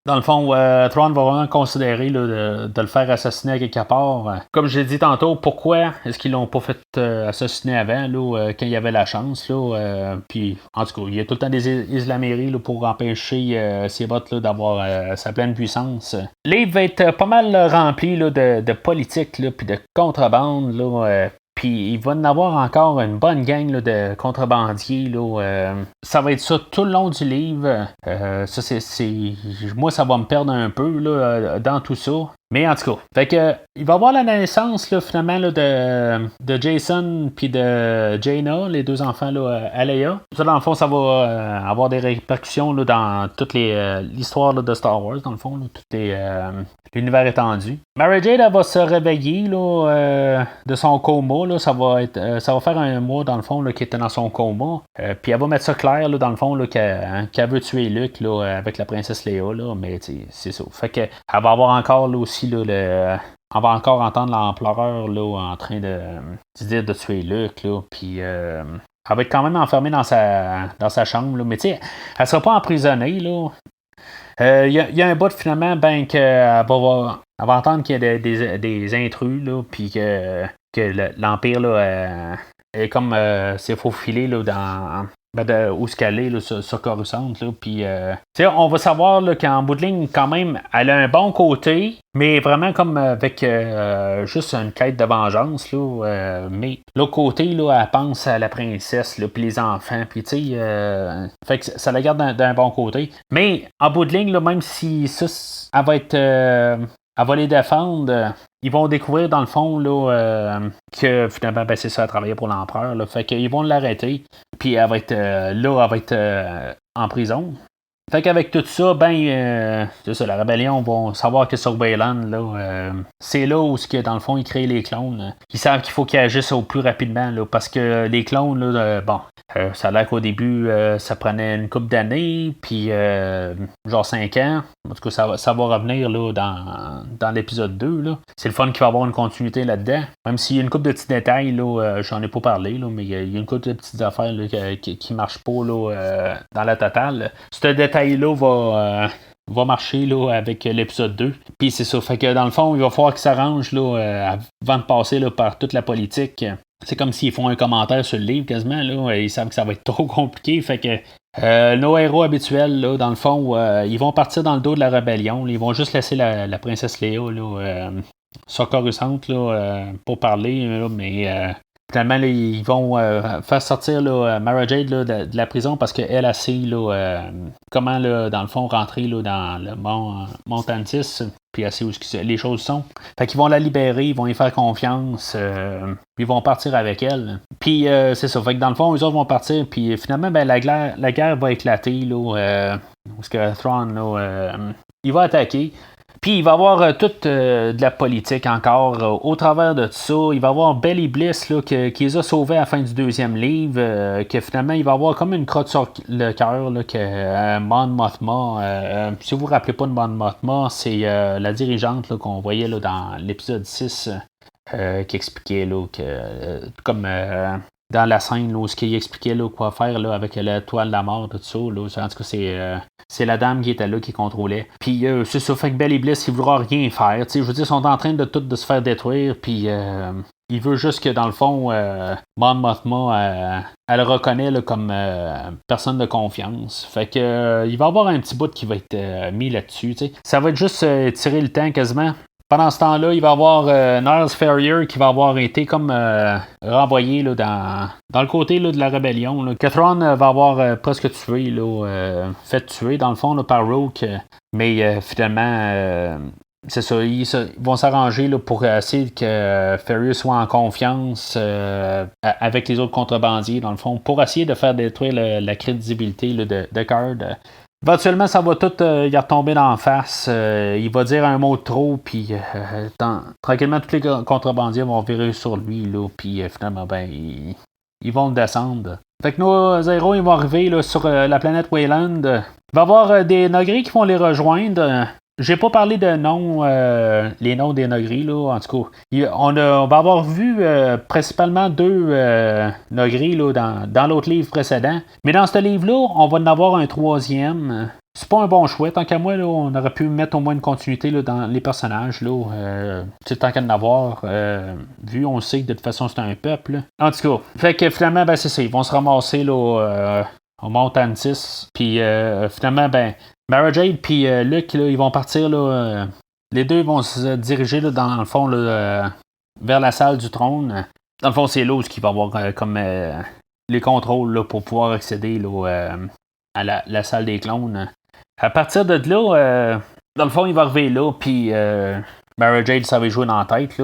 Dans le fond, Thrawn va vraiment considérer là, de le faire assassiner à quelque part. Comme je l'ai dit tantôt, pourquoi est-ce qu'ils l'ont pas fait assassiner avant, là, quand il y avait la chance, là, puis en tout cas, il y a tout le temps des islaméries là, pour empêcher Sebot là, d'avoir sa pleine puissance. Le livre va être pas mal rempli là, de politique, puis de contrebande, là, puis il va en avoir encore une bonne gang là, de contrebandiers. Là, ça va être ça tout le long du livre. Ça, moi, ça va me perdre un peu là, dans tout ça. Mais en tout cas, fait que, il va y avoir la naissance là, finalement là, de Jason puis de Jaina, les deux enfants là, à Leia. Ça, dans le fond, ça va avoir des répercussions là, dans toute l'histoire là, de Star Wars, dans le fond, là, tout l'univers étendu. Mara Jade, elle va se réveiller là, de son coma. Là, ça va faire un mois, dans le fond, qu'elle était dans son coma. Puis elle va mettre ça clair, là, dans le fond, là, qu'elle veut tuer Luke là, avec la princesse Leia. Là, mais c'est ça. Fait qu'elle va avoir encore là, aussi là, on va encore entendre l'empereur là, en train de dire de tuer Luke. Là, puis elle va être quand même enfermée dans sa chambre. Là, mais tu sais, elle sera pas emprisonnée. Là. Il y a un bout finalement, ben, qu'elle va entendre qu'il y a des intrus, là, puis que l'Empire là, est comme s'est faufilé là, dans. Où ce qu'elle est, là, sur Coruscant, là, puis on va savoir là, qu'en bout de ligne, quand même, elle a un bon côté, mais vraiment comme avec juste une quête de vengeance, là, mais l'autre côté, là, elle pense à la princesse, là, puis les enfants, puis tu sais, fait que ça la garde d'un bon côté, mais en bout de ligne, là, même si ça, elle va être... elle va les défendre. Ils vont découvrir, dans le fond, là, que finalement, ben, c'est ça, elle travaillait pour l'empereur. Là, fait qu'ils vont l'arrêter. Puis elle va être en prison. Fait qu'avec tout ça, ben, c'est ça, la rébellion vont savoir que sur Baylan, là, c'est là où, dans le fond, ils créent les clones. Ils savent qu'il faut qu'ils agissent au plus rapidement, là, parce que les clones, là, bon, ça a l'air qu'au début, ça prenait une couple d'années, puis genre 5 ans. En tout cas, ça va revenir là, dans l'épisode 2. Là. C'est le fun qu'il va y avoir une continuité là-dedans. Même s'il y a une couple de petits détails, là, j'en ai pas parlé, là, mais il y a une couple de petites affaires là, qui marchent pas là, dans la totale. Ce détail-là va marcher là, avec l'épisode 2. Puis c'est ça. Fait que dans le fond, il va falloir qu'ils s'arrangent là, avant de passer là, par toute la politique. C'est comme s'ils font un commentaire sur le livre quasiment. Là, ils savent que ça va être trop compliqué. Fait que nos héros habituels, là, dans le fond, ils vont partir dans le dos de la rébellion. Là, ils vont juste laisser la princesse Léa là, sur Coruscant là, pour parler. Là, mais finalement, là, ils vont faire sortir là, Mara Jade là, de la prison parce qu'elle a sait là, comment, là, dans le fond, rentrer là, dans le mont Tantis. Puis elle sait où les choses sont. Fait qu'ils vont la libérer, ils vont y faire confiance, puis ils vont partir avec elle. Puis c'est ça. Fait que dans le fond, eux autres vont partir, puis finalement, ben, la guerre va éclater, là, parce que Thrawn, là, il va attaquer. Puis il va y avoir toute de la politique encore au travers de tout ça. Il va y avoir Belly Bliss là, qui les a sauvés à la fin du deuxième livre. Que finalement, il va y avoir comme une crotte sur le cœur que Mon Mothma. Si vous ne vous rappelez pas de Mon Mothma, c'est la dirigeante là, qu'on voyait là, dans l'épisode 6 qui expliquait là, que comme dans la scène là, où il expliquait là, quoi faire là, avec la toile de la mort, tout ça. Là. En tout cas, c'est la dame qui était là qui contrôlait. Puis c'est ça, fait que Belly Bliss, il ne voudra rien faire. Je veux dire, ils sont en train de se faire détruire. Puis il veut juste que dans le fond, Mon Mothma, elle le reconnaît là, comme personne de confiance. Fait que il va y avoir un petit bout qui va être mis là-dessus. T'sais. Ça va être juste tirer le temps quasiment. Pendant ce temps-là, il va y avoir Niles Ferrier qui va avoir été comme renvoyé là, dans le côté là, de la rébellion. Là. Thrawn va avoir presque tué, là, fait tuer dans le fond là, par Roke. Mais finalement, c'est ça, ils vont s'arranger là, pour essayer que Ferrier soit en confiance avec les autres contrebandiers, dans le fond, pour essayer de faire détruire la crédibilité là, de Card. Éventuellement, ça va tout y retomber d'en face. Il va dire un mot de trop, puis tranquillement, tous les contrebandiers vont virer sur lui, là, puis finalement, ben, ils vont le descendre. Fait que nos héros, ils vont arriver là, sur la planète Wayland. Il va y avoir des Noghri qui vont les rejoindre. J'ai pas parlé de noms, les noms des Noghri, là, en tout cas. On va avoir vu principalement 2 Noghri là, dans l'autre livre précédent. Mais dans ce livre-là, on va en avoir un 3e. C'est pas un bon choix. Tant qu'à moi, là, on aurait pu mettre au moins une continuité là, dans les personnages. Là, tant qu'à en avoir vu, on sait que de toute façon, c'est un peuple. Là. En tout cas, fait que finalement, ben, c'est ça. Ils vont se ramasser là, au Mont Tantis. Puis finalement, ben, Mara Jade et Luke, là, ils vont partir. Là, les deux vont se diriger là, dans le fond là, vers la salle du trône. Dans le fond, c'est là où il va y avoir comme les contrôles là, pour pouvoir accéder là, à la salle des clones. À partir de là, dans le fond, il va arriver là, puis Mara Jade savait jouer dans la tête.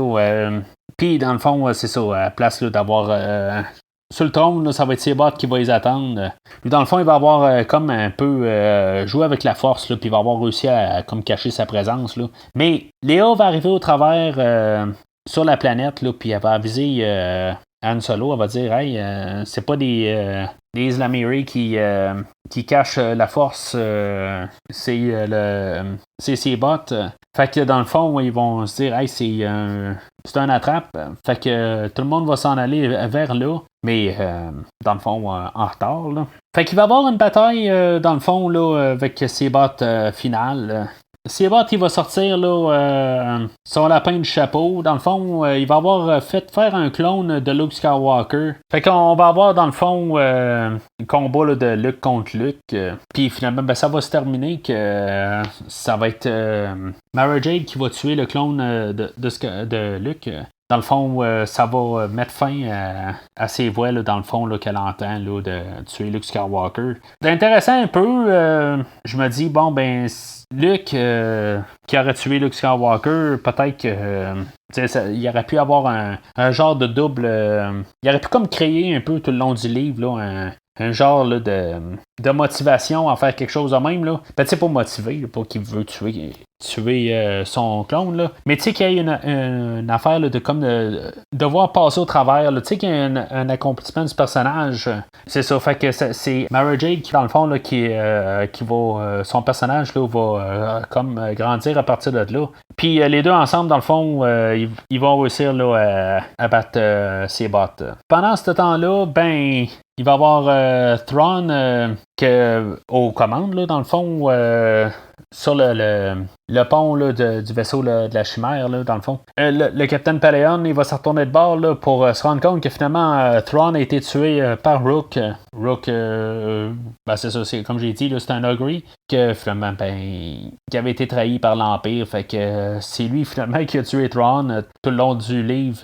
Puis, dans le fond, c'est ça, à la place d'avoir. Sur le trône, là, ça va être Sebot qui va les attendre. Puis dans le fond, il va avoir comme un peu joué avec la force, là, puis il va avoir réussi à comme cacher sa présence. Là. Mais Léa va arriver au travers sur la planète, là, puis elle va aviser Han Solo. Elle va dire hey, c'est pas des Islamiri qui cachent la force, c'est Sebot. Fait que dans le fond, ils vont se dire hey, c'est un attrape. Fait que tout le monde va s'en aller vers là. Mais dans le fond, en retard. Là. Fait qu'il va y avoir une bataille, dans le fond, là, avec Sebot final. Sebot, il va sortir là, son lapin du chapeau. Dans le fond, il va avoir fait faire un clone de Luke Skywalker. Fait qu'on va avoir, dans le fond, un combat là, de Luke contre Luke. Puis finalement, ben, ça va se terminer que ça va être Mara Jade qui va tuer le clone de Luke. Dans le fond, ça va mettre fin à ses voix, là, dans le fond, là, qu'elle entend là, de tuer Luke Skywalker. C'est intéressant un peu. Je me dis, bon, ben, Luke, qui aurait tué Luke Skywalker, peut-être que il aurait pu avoir un genre de double. Il aurait pu comme créer un peu tout le long du livre, là, un genre là, de motivation à faire quelque chose de même. Là. Ben, tu sais, pas motivé, là, pas qu'il veut tuer son clone. Là. Mais tu sais qu'il y a une affaire là, de devoir passer au travers. Tu sais qu'il y a un accomplissement du personnage. C'est ça. Fait que c'est Mara Jade qui, dans le fond, là, qui va. Son personnage là, va comme grandir à partir de là. Puis les deux ensemble, dans le fond, ils vont réussir là, à battre Sebot. Pendant ce temps-là, ben. Il va y avoir Thrawn aux commandes, là, dans le fond, sur le pont là, du vaisseau là, de la chimère, là, dans le fond. Le capitaine Paleon, il va se retourner de bord là, pour se rendre compte que finalement, Thrawn a été tué par Rook. Rook, ben, c'est ça, c'est, comme j'ai dit, là, c'est un Ogre que finalement, ben, qui avait été trahi par l'Empire. Fait que c'est lui finalement qui a tué Thrawn tout le long du livre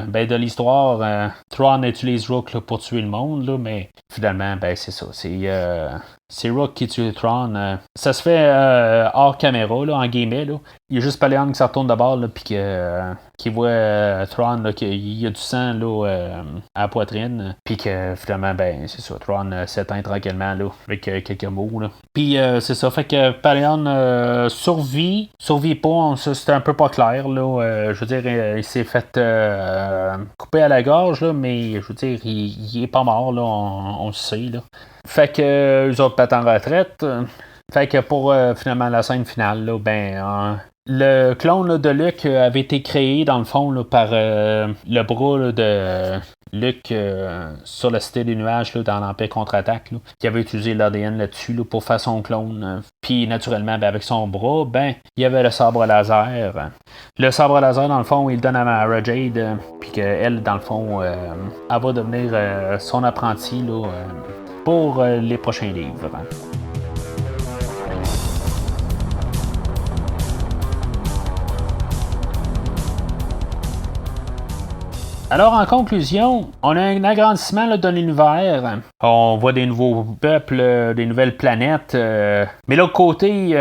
ben, de l'histoire. Thrawn utilise Rook là, pour tuer le monde, là, mais finalement, ben, c'est ça. C'est Rook qui tue Thrawn. Ça se fait hors caméra, là, en guillemets. Là. Il y a juste Paleon qui se retourne de bord, puis qui voit Thrawn, là, qu'il y a du sang là, à la poitrine. Puis que finalement, ben, c'est ça. Thrawn s'éteint tranquillement là, avec quelques mots. Là. Puis c'est ça. Fait que Paleon survit pas. C'était un peu pas clair. Là. Je veux dire, il s'est fait couper à la gorge, là, mais je veux dire, il est pas mort. Là, on le sait. Là. Fait que eux autres battent en retraite. Fait que pour finalement la scène finale, là, ben le clone là, de Luke avait été créé dans le fond là, par le bras là, de Luke sur la Cité des Nuages là, dans l'Empire contre-attaque, là, qui avait utilisé l'ADN là-dessus là, pour faire son clone. Puis naturellement, ben, avec son bras, ben il y avait le sabre laser. Le sabre laser, dans le fond, il le donne à Mara Jade, puis qu'elle, dans le fond, elle va devenir son apprenti là, pour les prochains livres. Alors, en conclusion, on a un agrandissement là, de l'univers. On voit des nouveaux peuples, des nouvelles planètes. Mais l'autre côté,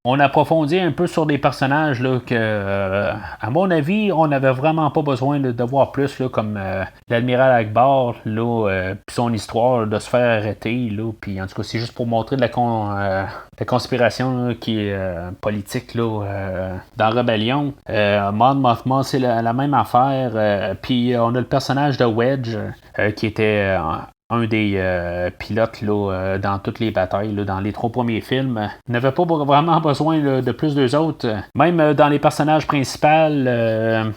on approfondit un peu sur des personnages là, que, à mon avis, on n'avait vraiment pas besoin de voir plus, là, comme l'admiral Akbar, puis son histoire là, de se faire arrêter. Là, puis en tout cas, c'est juste pour montrer de la conspiration là, qui est politique là, dans Rebellion. Mon Mothma, c'est la même affaire. Puis on a le personnage de Wedge qui était un des pilotes là, dans toutes les batailles, là, dans les 3 premiers films. N'avait pas vraiment besoin là, de plus d'eux autres. Même dans les personnages principaux,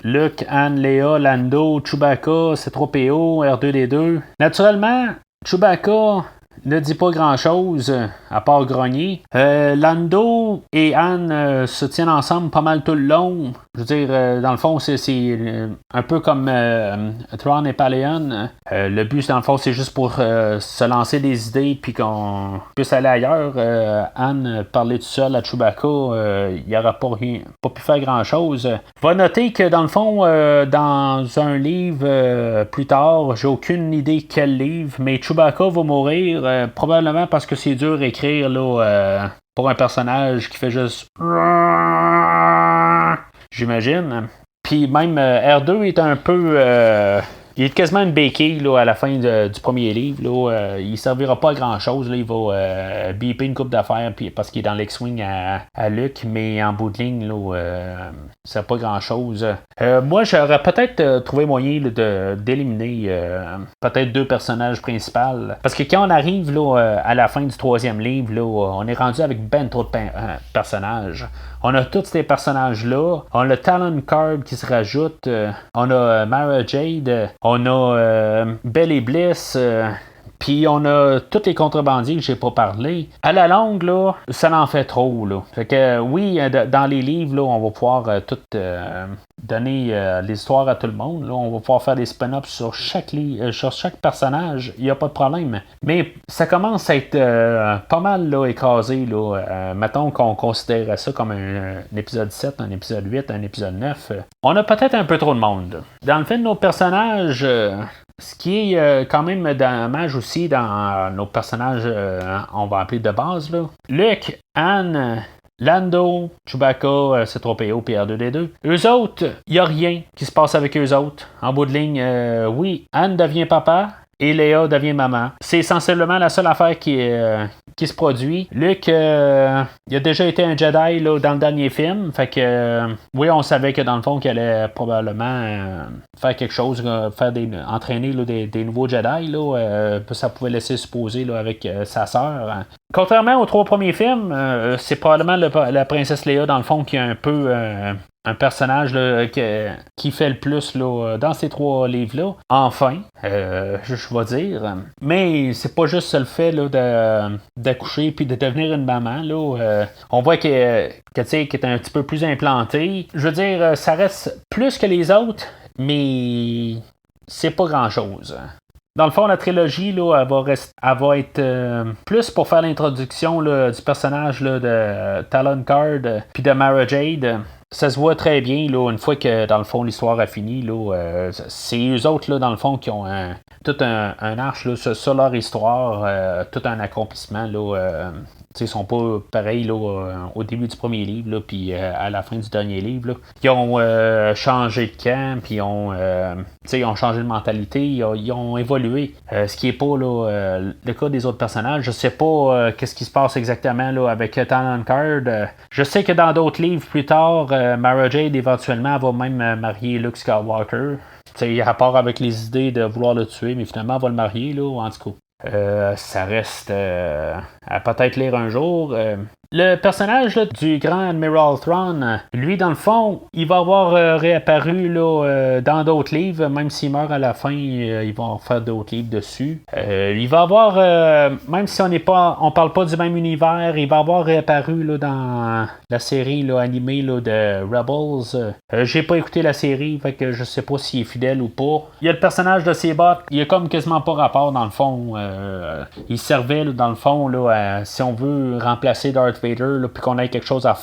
Luke, Han, Leia, Lando, Chewbacca, C3PO, R2D2. Naturellement, Chewbacca ne dit pas grand-chose, à part grogner. Lando et Han se tiennent ensemble pas mal tout le long. Je veux dire, dans le fond, c'est un peu comme Thrawn et Paleon. Le but, dans le fond, c'est juste pour se lancer des idées puis qu'on puisse aller ailleurs. Han parler tout seul à Chewbacca, il n'aura pas pu faire grand-chose. Va noter que, dans le fond, dans un livre plus tard, j'ai aucune idée quel livre, mais Chewbacca va mourir, probablement parce que c'est dur à écrire là, pour un personnage qui fait juste... j'imagine. Puis même R2 est un peu... il est quasiment une béquille là, à la fin du premier livre. Là, il ne servira pas à grand-chose. Là, il va biper une coupe d'affaires parce qu'il est dans l'ex-wing à Luke, mais en bout de ligne, là, ça pas grand-chose. Moi, j'aurais peut-être trouvé moyen là, d'éliminer peut-être 2 personnages principaux. Parce que quand on arrive là, à la fin du 3e livre, là, on est rendu avec ben trop de personnages. On a tous ces personnages-là. On a Talon Card qui se rajoute. On a Mara Jade. On a Belly Bliss. Puis on a tous les contrebandiers que j'ai pas parlé. À la longue, là, ça en fait trop. Là. Fait que oui, dans les livres, là, on va pouvoir tout donner l'histoire à tout le monde. Là. On va pouvoir faire des spin-offs sur chaque personnage. Il n'y a pas de problème. Mais ça commence à être pas mal là, écrasé. Là. Mettons qu'on considère ça comme un épisode 7, un épisode 8, un épisode 9. On a peut-être un peu trop de monde. Dans le fait de nos personnages... ce qui est quand même dommage aussi dans nos personnages, on va appeler de base, là. Luke, Han, Lando, Chewbacca, C-3PO, puis R2-D2. Eux autres, il n'y a rien qui se passe avec eux autres. En bout de ligne, oui, Han devient papa et Léa devient maman. C'est sensiblement la seule affaire qui se produit. Luke, il a déjà été un Jedi là, dans le dernier film. Fait que, oui, on savait que dans le fond, qu'il allait probablement faire quelque chose, entraîner là, des nouveaux Jedi. Là, ça pouvait laisser supposer là, avec sa sœur. Contrairement aux 3 premiers films, c'est probablement la princesse Léa, dans le fond, qui a un peu... un personnage là, qui fait le plus là, dans ces 3 livres-là. Enfin, je vais dire. Mais c'est pas juste le fait là, d'accoucher puis de devenir une maman. Là, on voit qu'elle est un petit peu plus implantée. Je veux dire, ça reste plus que les autres, mais c'est pas grand-chose. Dans le fond, la trilogie, là, elle va être plus pour faire l'introduction là, du personnage là, de Talon Card puis de Mara Jade. Ça se voit très bien, là, une fois que, dans le fond, l'histoire a fini. Là, c'est eux autres, là, dans le fond, qui ont tout un arche là, sur leur histoire, tout un accomplissement. Là, ils sont pas pareils là, au début du premier livre, là, puis à la fin du dernier livre. Là. Ils ont changé de camp, puis ils ont changé de mentalité, ils ont évolué. Ce qui n'est pas là, le cas des autres personnages. Je sais pas qu'est-ce qui se passe exactement là, avec Talon Card. Je sais que dans d'autres livres plus tard, Mara Jade éventuellement va même marier Luke Skywalker. T'sais, à part avec les idées de vouloir le tuer, mais finalement elle va le marier, là, en tout cas. Ça reste à peut-être lire un jour. Le personnage là, du grand Admiral Thrawn, lui, dans le fond, il va avoir réapparu là, dans d'autres livres, même s'il meurt à la fin, ils vont faire d'autres livres dessus. Il va avoir, même si on parle pas du même univers, il va avoir réapparu là, dans la série là, animée là, de Rebels. J'ai pas écouté la série, fait que je sais pas s'il est fidèle ou pas. Il y a le personnage de Sebot, il a comme quasiment pas rapport dans le fond. Il servait là, dans le fond là, si on veut remplacer Darth Vader, puis qu'on ait quelque chose à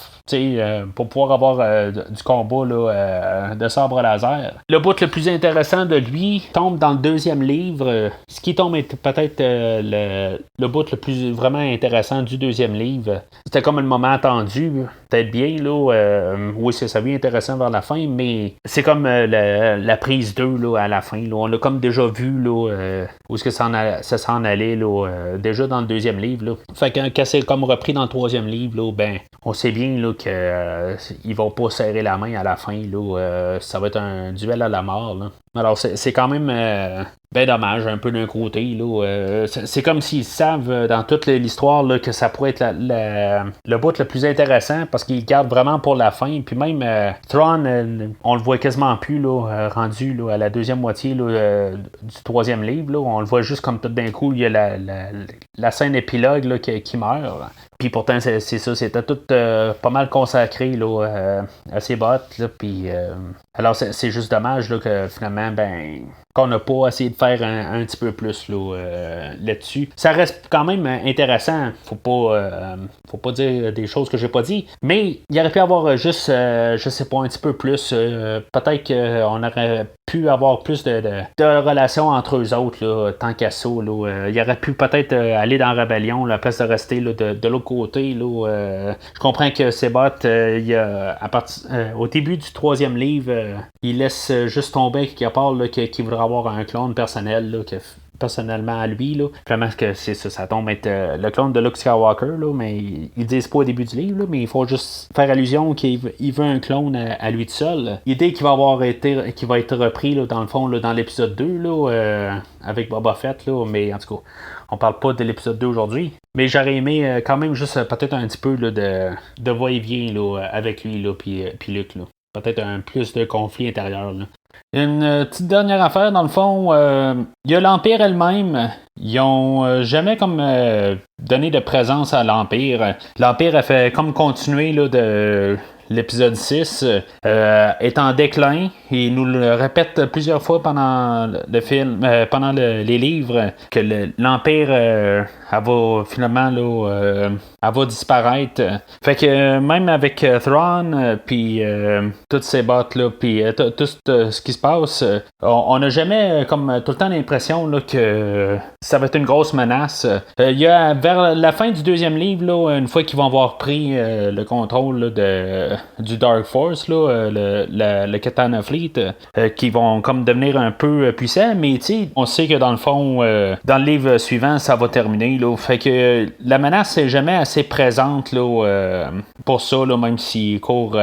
pour pouvoir avoir du combat là, de sabre laser. Le bout le plus intéressant de lui tombe dans le 2e livre. Ce qui tombe est peut-être le bout le plus vraiment intéressant du 2e livre. C'était comme un moment attendu, peut-être bien, là. Oui, ça devient intéressant vers la fin, mais c'est comme la prise 2 là, à la fin. Là. On l'a comme déjà vu là, où est-ce que ça s'en allait là, déjà dans le 2e livre. Là. Fait que quand c'est comme repris dans le 3e livre, là, ben, on sait bien là, qu'ils vont pas serrer la main à la fin. Là, ça va être un duel à la mort. Là. Alors, c'est quand même ben dommage, un peu d'un côté. Là, c'est comme s'ils savent dans toute l'histoire là, que ça pourrait être le bout le plus intéressant parce qu'ils gardent vraiment pour la fin. Puis même Thrawn, on le voit quasiment plus là, rendu là, à la 2e moitié là, du 3e livre. Là, on le voit juste comme tout d'un coup, il y a la scène épilogue là, qui meurt. Puis pourtant, c'est ça, c'était tout pas mal consacré là, à ses bottes. Là, puis, alors, c'est juste dommage là, que finalement, ben, qu'on n'a pas essayé de faire un petit peu plus là-dessus. Ça reste quand même intéressant. Faut pas dire des choses que j'ai pas dit. Mais il aurait pu avoir juste, je sais pas, un petit peu plus. Peut-être qu'on aurait pu avoir plus de relations entre eux autres, là, tant qu'à ça. Là, il aurait pu peut-être aller dans la rébellion, là, à place de rester là, de l'autre côté. Là, je comprends que Sebot, au début du troisième livre, il laisse juste tomber quelque part qu'il voudrait avoir un clone personnel. Là, personnellement à lui, là. Vraiment que c'est ça, ça tombe être le clone de Luke Skywalker, là, mais ils disent pas au début du livre, là, mais il faut juste faire allusion qu'il veut un clone à lui tout seul. L'idée qui va être repris là, dans le fond là, dans l'épisode 2 là, avec Boba Fett, là, mais en tout cas, on parle pas de l'épisode 2 aujourd'hui. Mais j'aurais aimé quand même juste peut-être un petit peu là, de va-et-vient là, avec lui là, puis Luke. Là. Peut-être un plus de conflit intérieur. Là. Une petite dernière affaire, dans le fond, il y a l'Empire elle-même. Ils ont jamais comme donné de présence à l'Empire. L'Empire a fait comme continuer là, de l'épisode 6 est en déclin. Il nous le répète plusieurs fois pendant le film, pendant les livres, que l'Empire va finalement là, elle va disparaître. Fait que même avec Thrawn, puis toutes ces bottes là, puis tout ce qui se passe, on n'a jamais comme tout le temps l'impression là, que ça va être une grosse menace. Il y a vers la fin du deuxième livre, là, une fois qu'ils vont avoir pris le contrôle là, du Dark Force, là, le Katana Fleet, qui vont comme devenir un peu puissants, mais on sait que dans le fond, dans le livre suivant, ça va terminer. Là, fait que la menace n'est jamais assez présente là, pour ça, là, même s'il court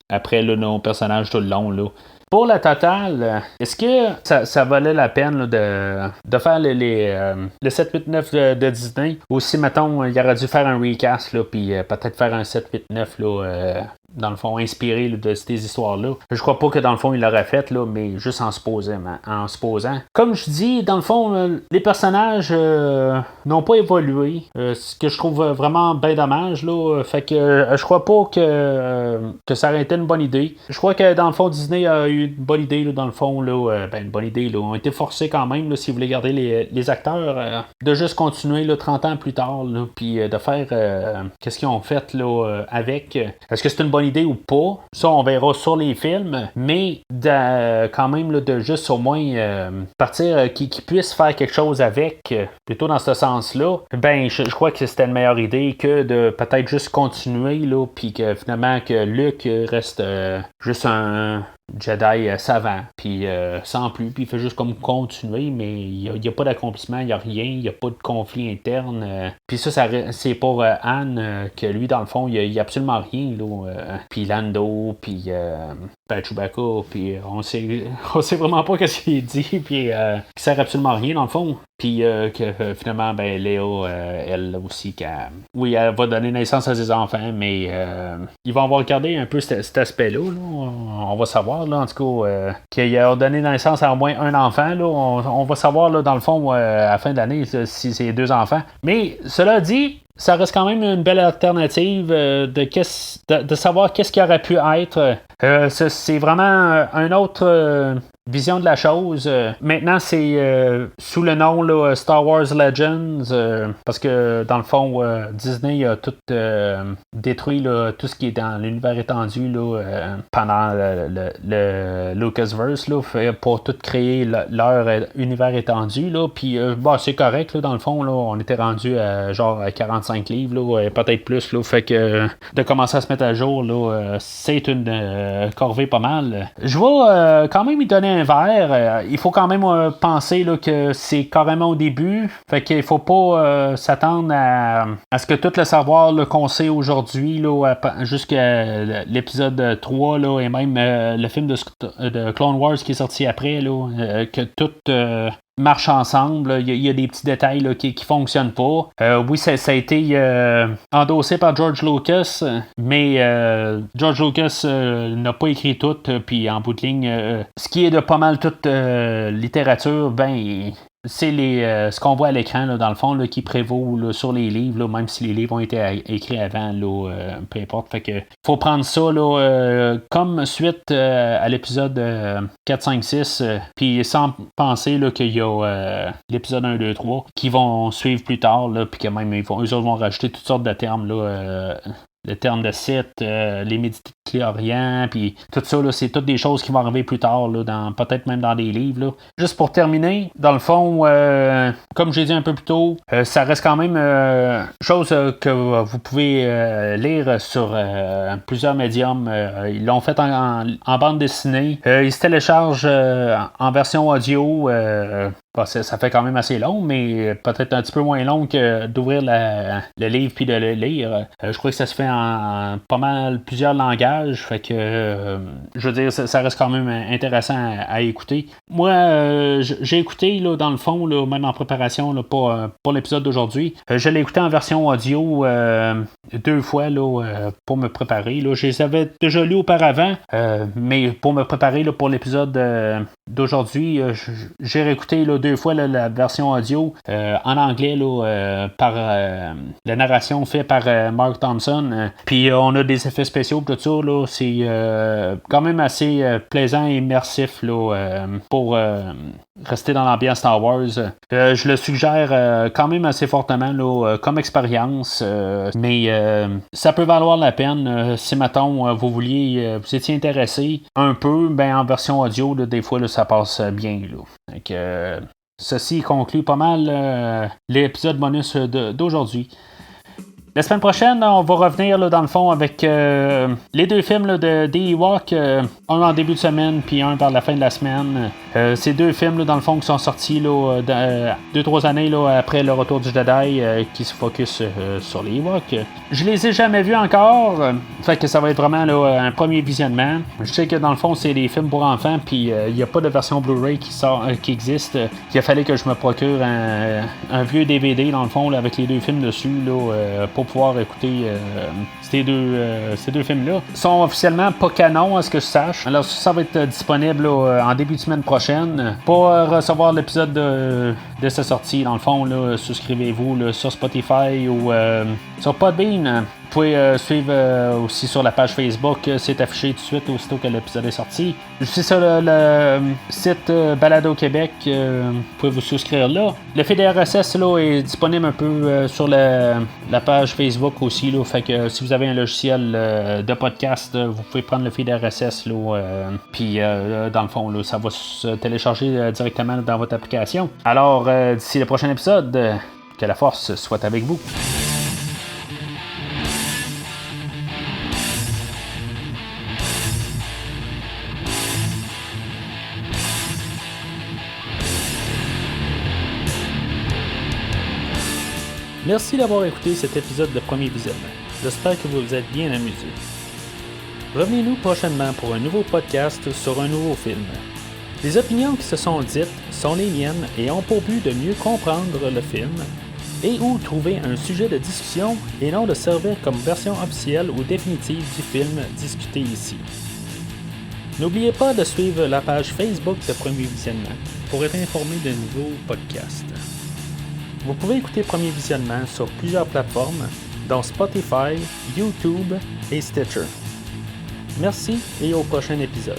après là, nos personnages tout le long. Là. Pour la totale, est-ce que ça valait la peine là, de faire le 7, 8, 9 de Disney? Ou si, mettons, il aurait dû faire un recast, puis peut-être faire un 7, 8, 9 là, dans le fond, inspiré là, de ces histoires-là. Je crois pas que dans le fond, il l'aurait fait, là, mais juste en se posant. Comme je dis, dans le fond, les personnages n'ont pas évolué. Ce que je trouve vraiment bien dommage. Là, fait que je crois pas que ça aurait été une bonne idée. Je crois que dans le fond, Disney a eu une bonne idée, là, dans le fond. Là, une bonne idée. Là, on a été forcés quand même, là, si vous voulez garder les acteurs, de juste continuer là, 30 ans plus tard, puis de faire qu'est-ce qu'ils ont fait là, avec. Est-ce que c'est une bonne idée ou pas? Ça, on verra sur les films, mais quand même là, de juste au moins partir, qu'ils puissent faire quelque chose avec, plutôt dans ce sens-là, ben je crois que c'était une meilleure idée que de peut-être juste continuer, là, puis que finalement que Luke reste juste un Jedi savant, puis sans plus, puis il fait juste comme continuer, mais il n'y a pas d'accomplissement, il n'y a rien, il n'y a pas de conflit interne. Puis ça c'est pour Anne, que lui, dans le fond, il n'y a absolument rien, là. Puis Lando, puis Chewbacca, puis on sait vraiment pas ce qu'il dit, puis qui sert absolument à rien, dans le fond. Puis que finalement, ben Léa, elle aussi, oui, elle va donner naissance à ses enfants, mais ils vont avoir gardé un peu cet aspect-là, là. On va savoir, là, en tout cas, qu'il a donné naissance à au moins un enfant. Là. On va savoir, là, dans le fond, à la fin de l'année, si c'est 2 enfants. Mais cela dit, ça reste quand même une belle alternative de savoir qu'est-ce qui aurait pu être. C'est vraiment un autre vision de la chose. Maintenant, c'est sous le nom là, Star Wars Legends, parce que dans le fond, Disney a tout détruit là, tout ce qui est dans l'univers étendu là, pendant le Lucasverse là, pour tout créer leur univers étendu. Puis c'est correct, là, dans le fond, là, on était rendu à genre 45 livres, là, peut-être plus. Là, fait que de commencer à se mettre à jour, là, c'est une corvée pas mal. Je vais quand même y donner un verre. Il faut quand même penser là, que c'est carrément au début. Fait qu'il faut pas s'attendre à ce que tout le savoir là, qu'on sait aujourd'hui là, jusqu'à l'épisode 3 là, et même le film de Clone Wars qui est sorti après, là, que tout marche ensemble. Il y a des petits détails là, qui fonctionnent pas. Oui, ça a été endossé par George Lucas, mais George Lucas n'a pas écrit tout, puis en bout de ligne, ce qui est de pas mal toute littérature, ben c'est ce qu'on voit à l'écran, là, dans le fond, là, qui prévaut là, sur les livres, là, même si les livres ont été écrits avant, là, peu importe. Fait que faut prendre ça là, comme suite à l'épisode 4, 5, 6, puis sans penser là, qu'il y a l'épisode 1, 2, 3 qui vont suivre plus tard, puis que même eux autres vont rajouter toutes sortes de termes là, le terme de Sith, les midi-chlorians, puis tout ça, là, c'est toutes des choses qui vont arriver plus tard, là, peut-être même dans des livres. Là. Juste pour terminer, dans le fond, comme j'ai dit un peu plus tôt, ça reste quand même chose que vous pouvez lire sur plusieurs médiums. Ils l'ont fait en bande dessinée. Ils se téléchargent en version audio. Ça fait quand même assez long, mais peut-être un petit peu moins long que d'ouvrir le livre puis de le lire. Je crois que ça se fait en pas mal plusieurs langages, fait que je veux dire, ça reste quand même intéressant à écouter. Moi, j'ai écouté là, dans le fond, là, même en préparation là, pour l'épisode d'aujourd'hui. Je l'ai écouté en version audio 2 fois là, pour me préparer. Là. Je les avais déjà lus auparavant, mais pour me préparer là, pour l'épisode d'aujourd'hui, j'ai réécouté là, 2 fois là, la version audio en anglais là, par la narration faite par Mark Thompson. Puis on a des effets spéciaux tout ça. Là, c'est quand même assez plaisant et immersif là, pour rester dans l'ambiance Star Wars. Je le suggère quand même assez fortement là, comme expérience. Mais ça peut valoir la peine. Si mettons vous vouliez, vous étiez intéressé un peu, ben en version audio, là, des fois là, ça passe bien. Là. Donc, ceci conclut pas mal l'épisode bonus d'aujourd'hui. La semaine prochaine, on va revenir là, dans le fond avec les 2 films là, de Ewok, un en début de semaine puis un vers la fin de la semaine. Ces 2 films là, dans le fond qui sont sortis 2-3 années là, après le retour du Jedi qui se focus sur les Ewoks. Je les ai jamais vus encore, fait que ça va être vraiment là, un premier visionnement. Je sais que dans le fond c'est des films pour enfants puis il n'y a pas de version Blu-ray qui existe. Il a fallu que je me procure un vieux DVD dans le fond là, avec les 2 films dessus là, pour pouvoir écouter ces deux films-là. Ils sont officiellement pas canon, à ce que je sache. Alors, ça va être disponible là, en début de semaine prochaine. Pour recevoir l'épisode de sa sortie, dans le fond, là, souscrivez-vous là, sur Spotify ou sur Podbean. Vous pouvez suivre aussi sur la page Facebook, c'est affiché tout de suite aussitôt que l'épisode est sorti. Je suis sur le site Balado Québec, vous pouvez vous souscrire là. Le feed RSS là, est disponible un peu sur la page Facebook aussi, là, fait que si vous avez un logiciel de podcast, vous pouvez prendre le feed RSS, puis dans le fond, là, ça va se télécharger directement dans votre application. Alors, d'ici le prochain épisode, que la force soit avec vous. Merci d'avoir écouté cet épisode de Premier Visionnement. J'espère que vous vous êtes bien amusés. Revenez-nous prochainement pour un nouveau podcast sur un nouveau film. Les opinions qui se sont dites sont les miennes et ont pour but de mieux comprendre le film et ou trouver un sujet de discussion et non de servir comme version officielle ou définitive du film discuté ici. N'oubliez pas de suivre la page Facebook de Premier Visionnement pour être informé de nouveaux podcasts. Vous pouvez écouter Premier Visionnement sur plusieurs plateformes, dont Spotify, YouTube et Stitcher. Merci et au prochain épisode.